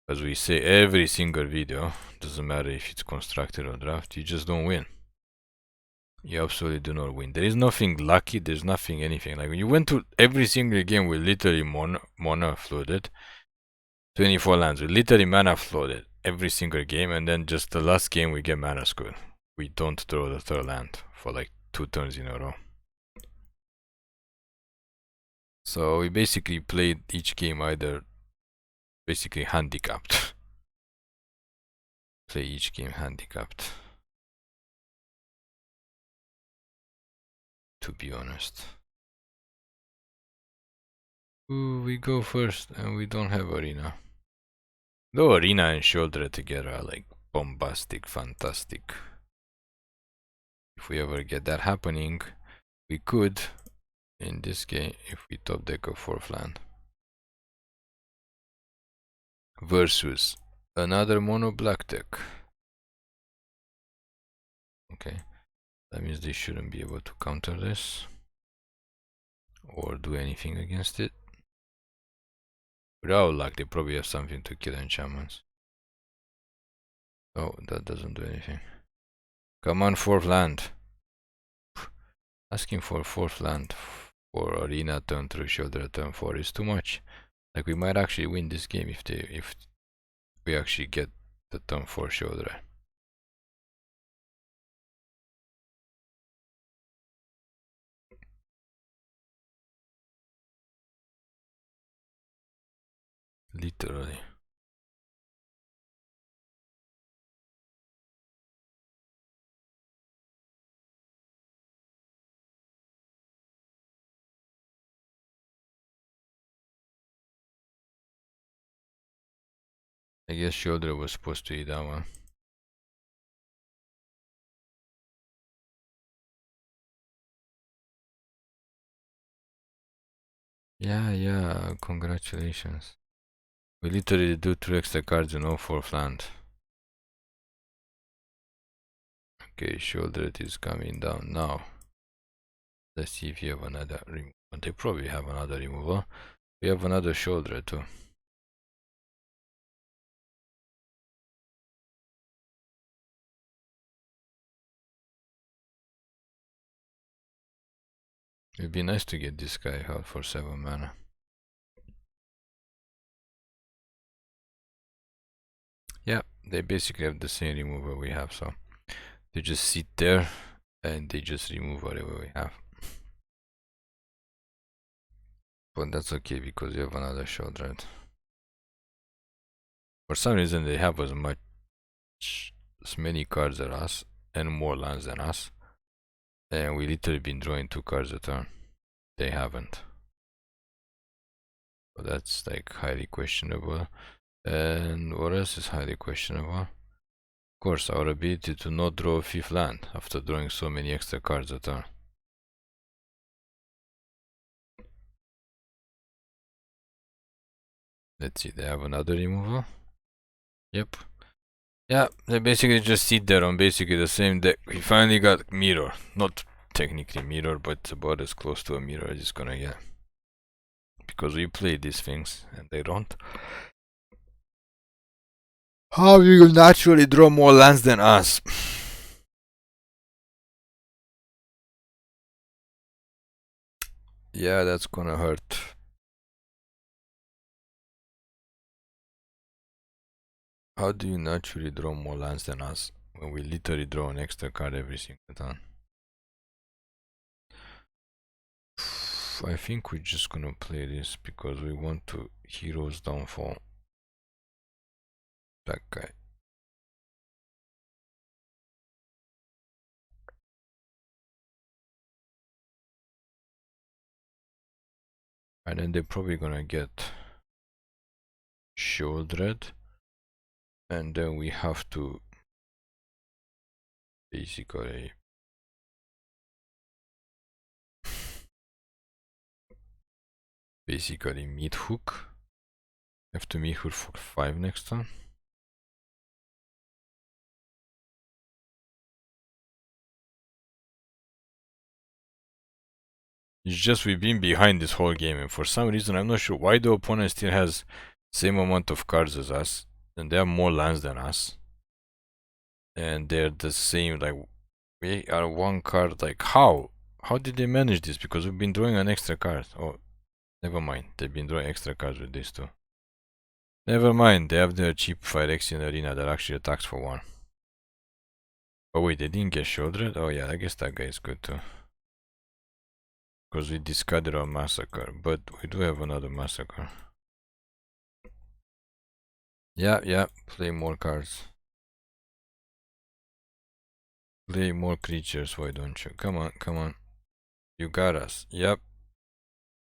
As we say every single video, doesn't matter if it's constructed or draft, you just don't win. You absolutely do not win. There is nothing lucky, there's nothing anything. Like when you went to every single game with literally mana flooded, 24 lands, we literally mana flooded every single game, and then just the last game we get mana screwed. We don't draw the third land for like 2 turns in a row. So we basically played each game either basically handicapped. Play each game handicapped. To be honest. Ooh, we go first and we don't have Arena. Though Arena and Sheoldred together are like bombastic, fantastic. If we ever get that happening, we could, in this game, if we top deck a 4th land. Versus another mono black deck. Okay, that means they shouldn't be able to counter this or do anything against it. Without luck, they probably have something to kill enchantments. Oh, that doesn't do anything. Come on, 4th land. Asking for 4th land for Arena turn 3, Sheoldred turn 4 is too much. Like we might actually win this game if we actually get the turn 4 Sheoldred. Literally. I guess Sheoldred was supposed to eat that one. Yeah, congratulations. We literally do 2 extra cards and no 4th land. Okay, Sheoldred is coming down now. Let's see if you have another removal. They probably have another removal. We have another Sheoldred too. It'd be nice to get this guy out for 7 mana. Yeah, they basically have the same removal we have, so they just sit there and they just remove whatever we have. But that's okay because we have another Sheoldred. For some reason they have as many cards as us and more lands than us. And we literally been drawing 2 cards a turn. They haven't. So that's like highly questionable. And what else is highly questionable? Of course, our ability to not draw a 5th land after drawing so many extra cards a turn. Let's see, they have another removal? Yep. Yeah, they basically just sit there on basically the same deck. We finally got Mirror. Not technically Mirror, but it's about as close to a Mirror as it's gonna get. Because we play these things and they don't. How you will naturally draw more lands than us? Yeah, that's gonna hurt. How do you naturally draw more lands than us when we literally draw an extra card every single turn? I think we're just gonna play this because we want to Hero's Downfall. That guy. And then they're probably gonna get Sheoldred. And then we have to basically Meathook. Have to Meathook for 5 next time. It's just we've been behind this whole game, and for some reason I'm not sure why the opponent still has same amount of cards as us, and they have more lands than us. And they're the same, like we are one card. Like how? How did they manage this? Because we've been drawing an extra card. Oh, never mind. They've been drawing extra cards with this too. Never mind. They have their cheap Phyrexian Arena that actually attacks for 1. Oh wait, they didn't get Sheoldred? Oh yeah, I guess that guy is good too. Because we discarded our Massacre, but we do have another Massacre. Yeah, play more cards. Play more creatures, why don't you? Come on. You got us. Yep.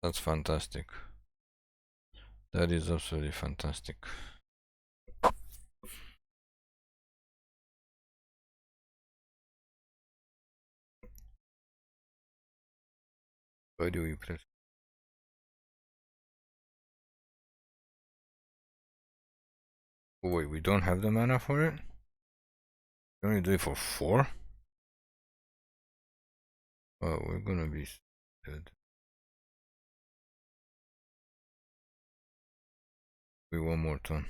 That's fantastic. That is absolutely fantastic. Why do we press? Oh wait, we don't have the mana for it? We only do it for 4? Oh, we're gonna be dead. We one more turn.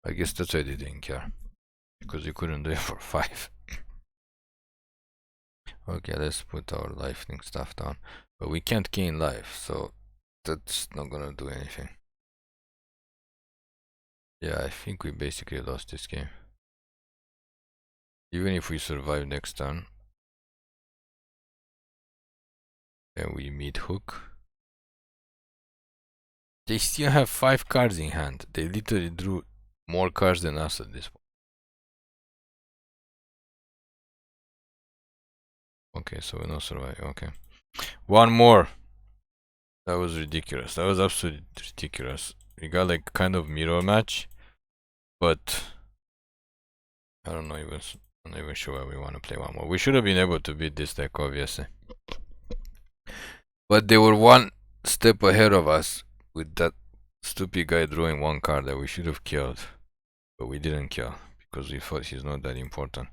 I guess that's why they didn't care. Because we couldn't do it for 5. Okay, let's put our lightning stuff down. But we can't gain life, so that's not gonna do anything. Yeah, I think we basically lost this game. Even if we survive next turn. And we Meathook. They still have 5 cards in hand. They literally drew more cards than us at this point. Okay, so we're not surviving. Okay. One more. That was ridiculous. That was absolutely ridiculous. We got like kind of mirror match. But I don't know even. I'm not even sure why we want to play one more. We should have been able to beat this deck, obviously. But they were one step ahead of us with that stupid guy drawing 1 card that we should have killed. But we didn't kill because we thought he's not that important.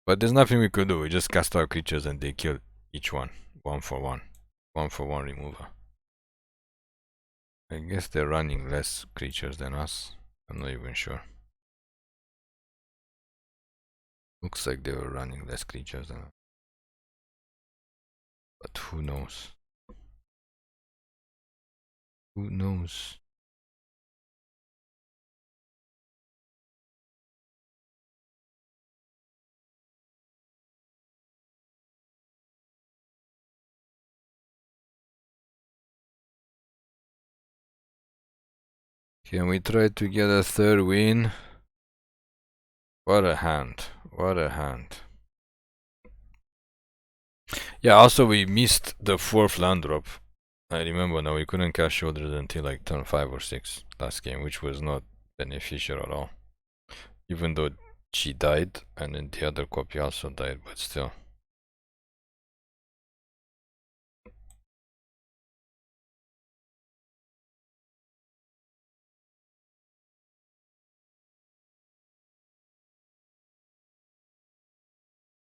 But there's nothing we could do. We just cast our creatures and they kill each one. 1 for 1. 1 for 1 removal. I guess they're running less creatures than us. I'm not even sure. Looks like they were running less creatures than us. But who knows? Who knows? Can we try to get a 3rd win? What a hand. What a hand. Yeah, also we missed the 4th land drop. I remember now we couldn't cast Sheoldred until like turn 5 or 6 last game, which was not beneficial at all. Even though she died and then the other copy also died, but still.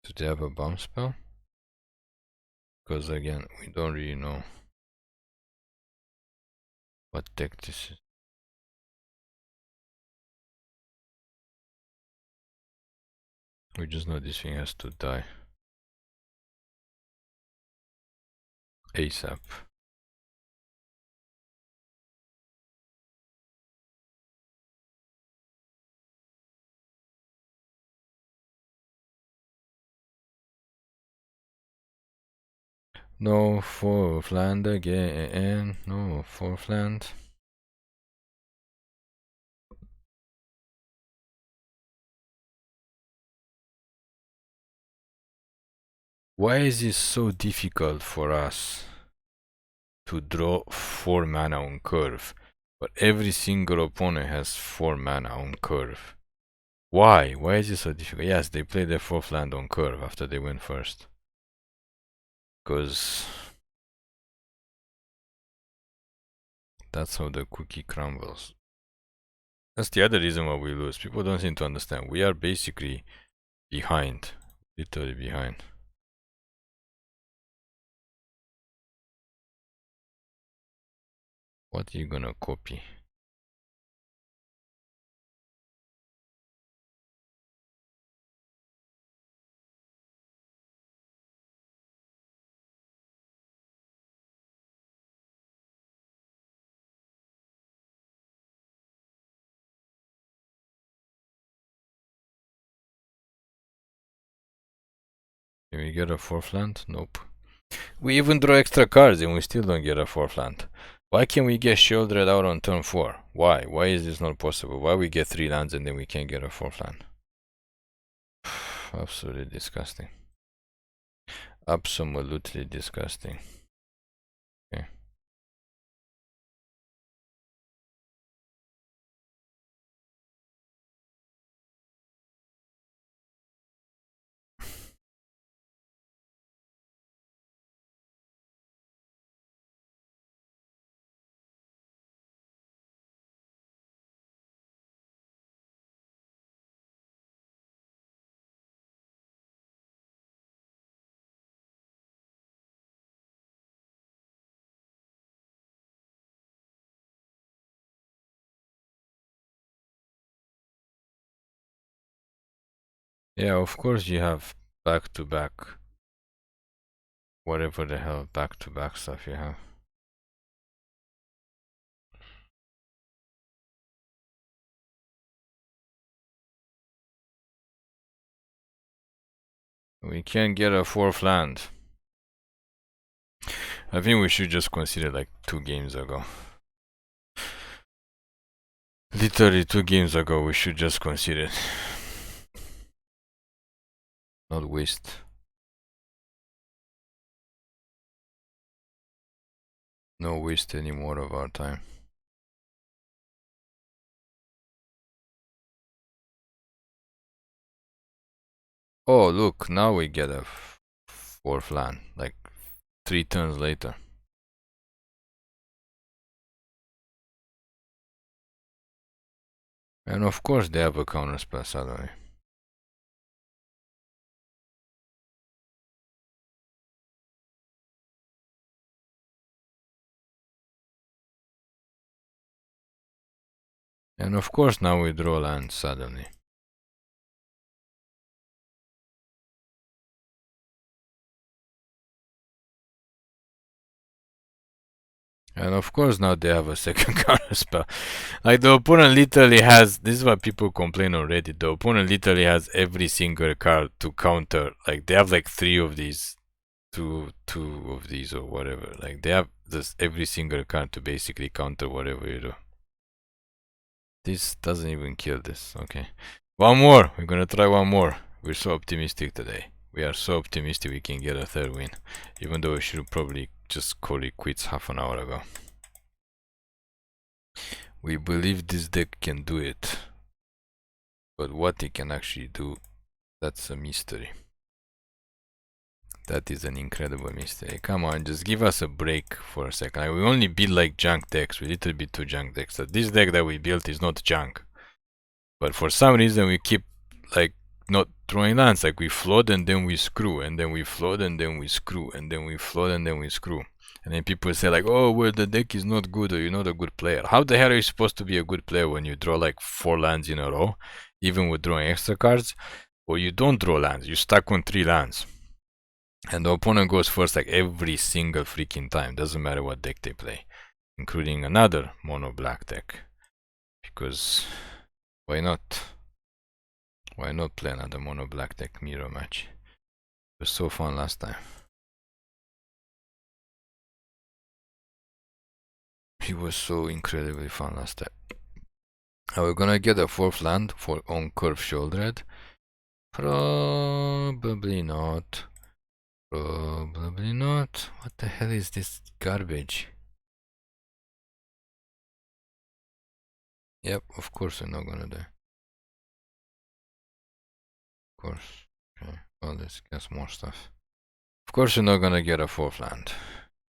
Do they have a bomb spell? Because again, we don't really know what deck this is. We just know this thing has to die. ASAP. No fourth land again. No fourth land. Why is it so difficult for us to draw 4 mana on curve? But every single opponent has 4 mana on curve. Why? Why is it so difficult? Yes, they played their 4th land on curve after they went first. Because that's how the cookie crumbles. That's the other reason why we lose. People don't seem to understand. We are basically behind. Literally behind. What are you gonna copy? Can we get a 4th land? Nope. We even draw extra cards and we still don't get a 4th land. Why can't we get Sheoldred out on turn 4? Why? Why is this not possible? Why we get 3 lands and then we can't get a 4th land? Absolutely disgusting. Absolutely disgusting. Okay. Yeah, of course you have back-to-back, whatever the hell back-to-back stuff you have. We can't get a 4th land. I think we should just consider like 2 games ago. Literally 2 games ago we should just consider it. Not waste. No waste any more of our time. Oh look, now we get a 4th land, like 3 turns later. And of course they have a counterspell suddenly. And of course now we draw land suddenly. And of course now they have a second counterspell. Like the opponent literally has, this is what people complain on Reddit, the opponent literally has every single card to counter. Like they have like 3 of these, two of these or whatever. Like they have this every single card to basically counter whatever you do. This doesn't even kill this. Okay. One more. We're gonna try one more. We're so optimistic today. We are so optimistic we can get a 3rd win. Even though we should probably just call it quits half an hour ago. We believe this deck can do it. But what it can actually do, that's a mystery. That is an incredible mystery. Come on, just give us a break for a second. Like, we only build like junk decks. We literally build 2 junk decks. So this deck that we built is not junk. But for some reason we keep like not drawing lands. Like we float and then we screw, and then we float and then we screw, and then we float and then we screw. And then people say like, oh well, the deck is not good or you're not a good player. How the hell are you supposed to be a good player when you draw like 4 lands in a row, even with drawing extra cards? Or you don't draw lands, you stuck on 3 lands. And the opponent goes first like every single freaking time. Doesn't matter what deck they play. Including another mono black deck. Because why not? Why not play another mono black deck mirror match? It was so fun last time. he was so incredibly fun last time. Are we gonna get a 4th land for on curve Sheoldred? Probably not. Probably not. What the hell is this garbage? Yep, of course we're not gonna die. Of course. Okay, well, let's get more stuff. Of course we're not gonna get a 4th land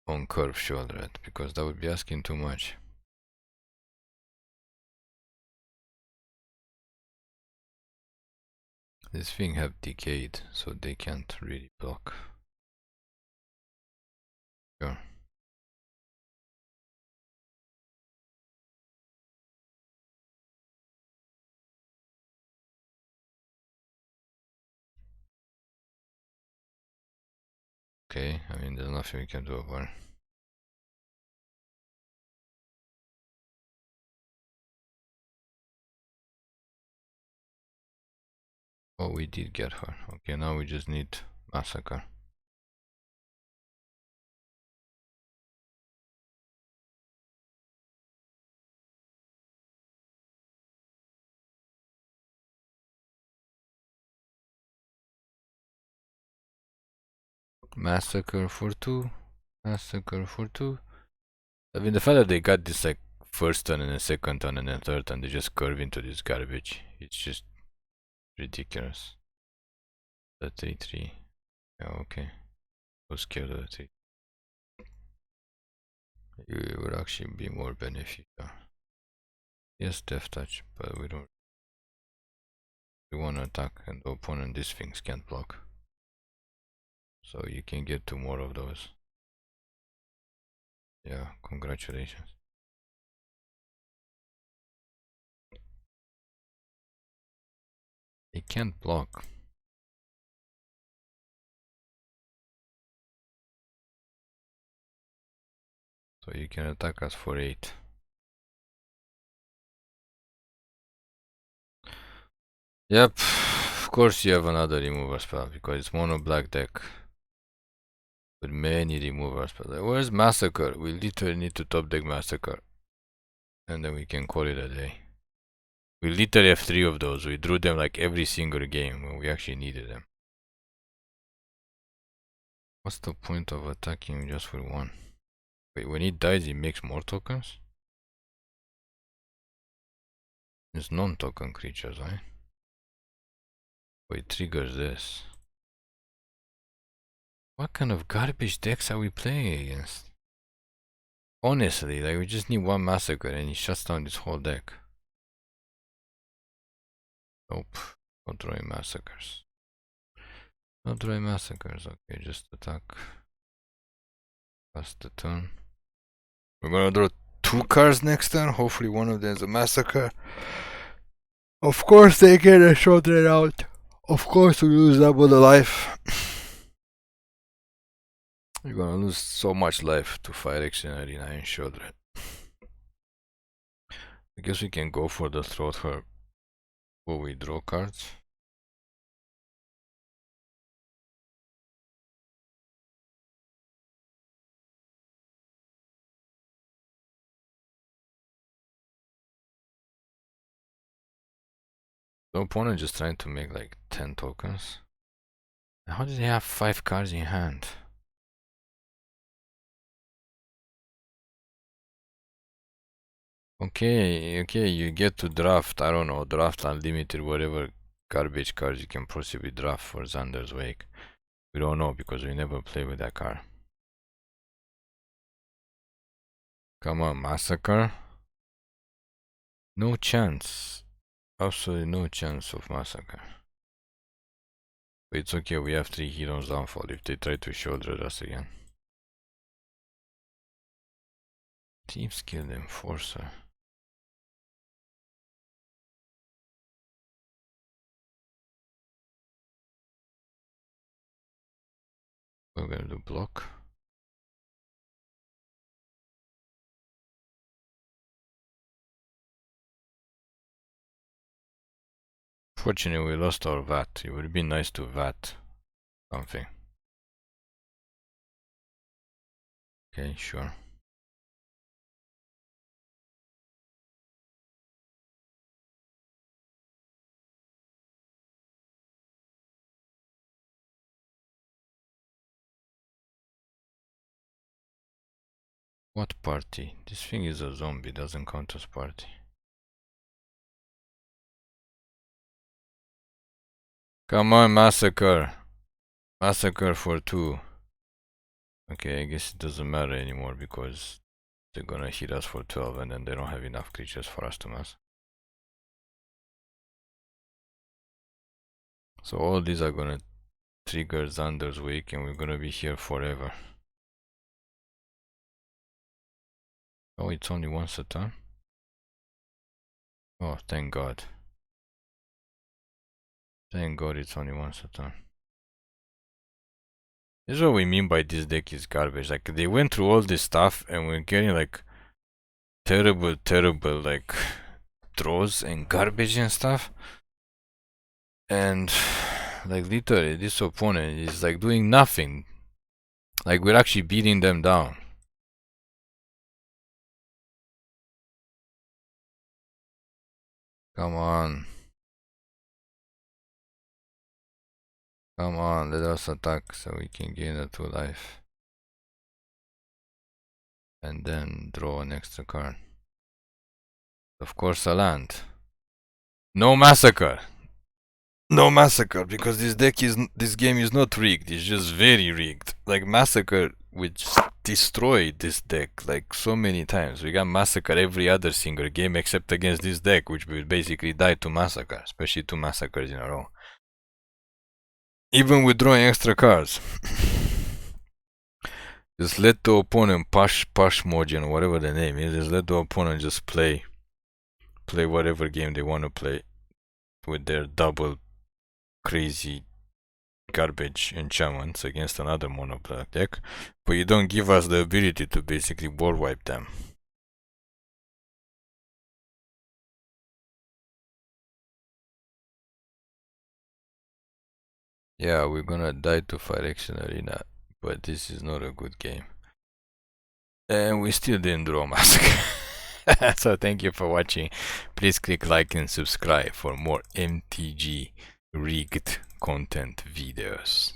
on curve Sheoldred, because that would be asking too much. This thing have decayed, so they can't really block. Sure. Okay, I mean there's nothing we can do about it. Oh, we did get her. Okay, now we just need Massacre. Massacre for 2. Massacre for 2. I mean the fact that they got this like first turn and a second turn and a third turn, they just curve into this garbage. It's just ridiculous. The 3-3. Yeah, okay. I was scared of the 3. It would actually be more beneficial. Yes, Death Touch, but we don't. We want to attack and the opponent, these things can't block. So you can get 2 more of those. Yeah, congratulations. They can't block. So you can attack us for 8. Yep, of course you have another remover spell because it's mono black deck with many remover spells. Where's Massacre? We literally need to top deck Massacre and then we can call it a day. We literally have 3 of those. We drew them like every single game when we actually needed them. What's the point of attacking just for 1? Wait, when he dies he makes more tokens? It's non-token creatures, right? Wait, triggers this. What kind of garbage decks are we playing against? Honestly, like we just need 1 Massacre and he shuts down this whole deck. Nope, not drawing Massacres. Not drawing Massacres, okay, just attack. Pass the turn. We're gonna draw 2 cards next turn, hopefully one of them is a Massacre. Of course they get a Sheoldred out. Of course we lose double the life. You're gonna lose so much life to Phyrexian Arena and Sheoldred. I guess we can go for the Throat Herb before we draw cards. The opponent just trying to make like 10 tokens. How did they have 5 cards in hand? Okay, you get to draft, I don't know, draft unlimited, whatever garbage cards you can possibly draft for Xander's Wake. We don't know because we never play with that card. Come on, Massacre. No chance. Absolutely no chance of Massacre. But it's okay, we have 3 heroes downfall if they try to shoulder us again. Team skill enforcer. We're gonna do block. Fortunately, we lost our Vat. It would be nice to Vat something. Okay, sure. What party? This thing is a zombie, doesn't count as party. Come on, Massacre! Massacre for 2. Okay, I guess it doesn't matter anymore because they're gonna hit us for 12 and then they don't have enough creatures for us to mass. So all these are gonna trigger Xander's Wake and we're gonna be here forever. Oh, it's only once a turn? Oh, thank God. Thank God it's only once a turn. This is what we mean by this deck is garbage. Like, they went through all this stuff and we're getting like terrible like draws and garbage and stuff. And like literally this opponent is like doing nothing. Like we're actually beating them down. Come on. Come on, let us attack so we can gain a 2 life. And then draw an extra card. Of course a land. No Massacre! No Massacre, because this game is not rigged, it's just very rigged. Like Massacre would destroy this deck like so many times. We got Massacre every other single game except against this deck, which will basically die to Massacre, especially 2 Massacres in a row. Even with drawing extra cards. Just let the opponent Pashmogen, whatever the name is, just let the opponent just play whatever game they want to play with their double crazy garbage enchantments against another mono black deck, but you don't give us the ability to basically board wipe them. Yeah, we're gonna die to Phyrexian Arena, but this is not a good game. And we still didn't draw Massacre. So thank you for watching. Please click like and subscribe for more MTG rigged content videos.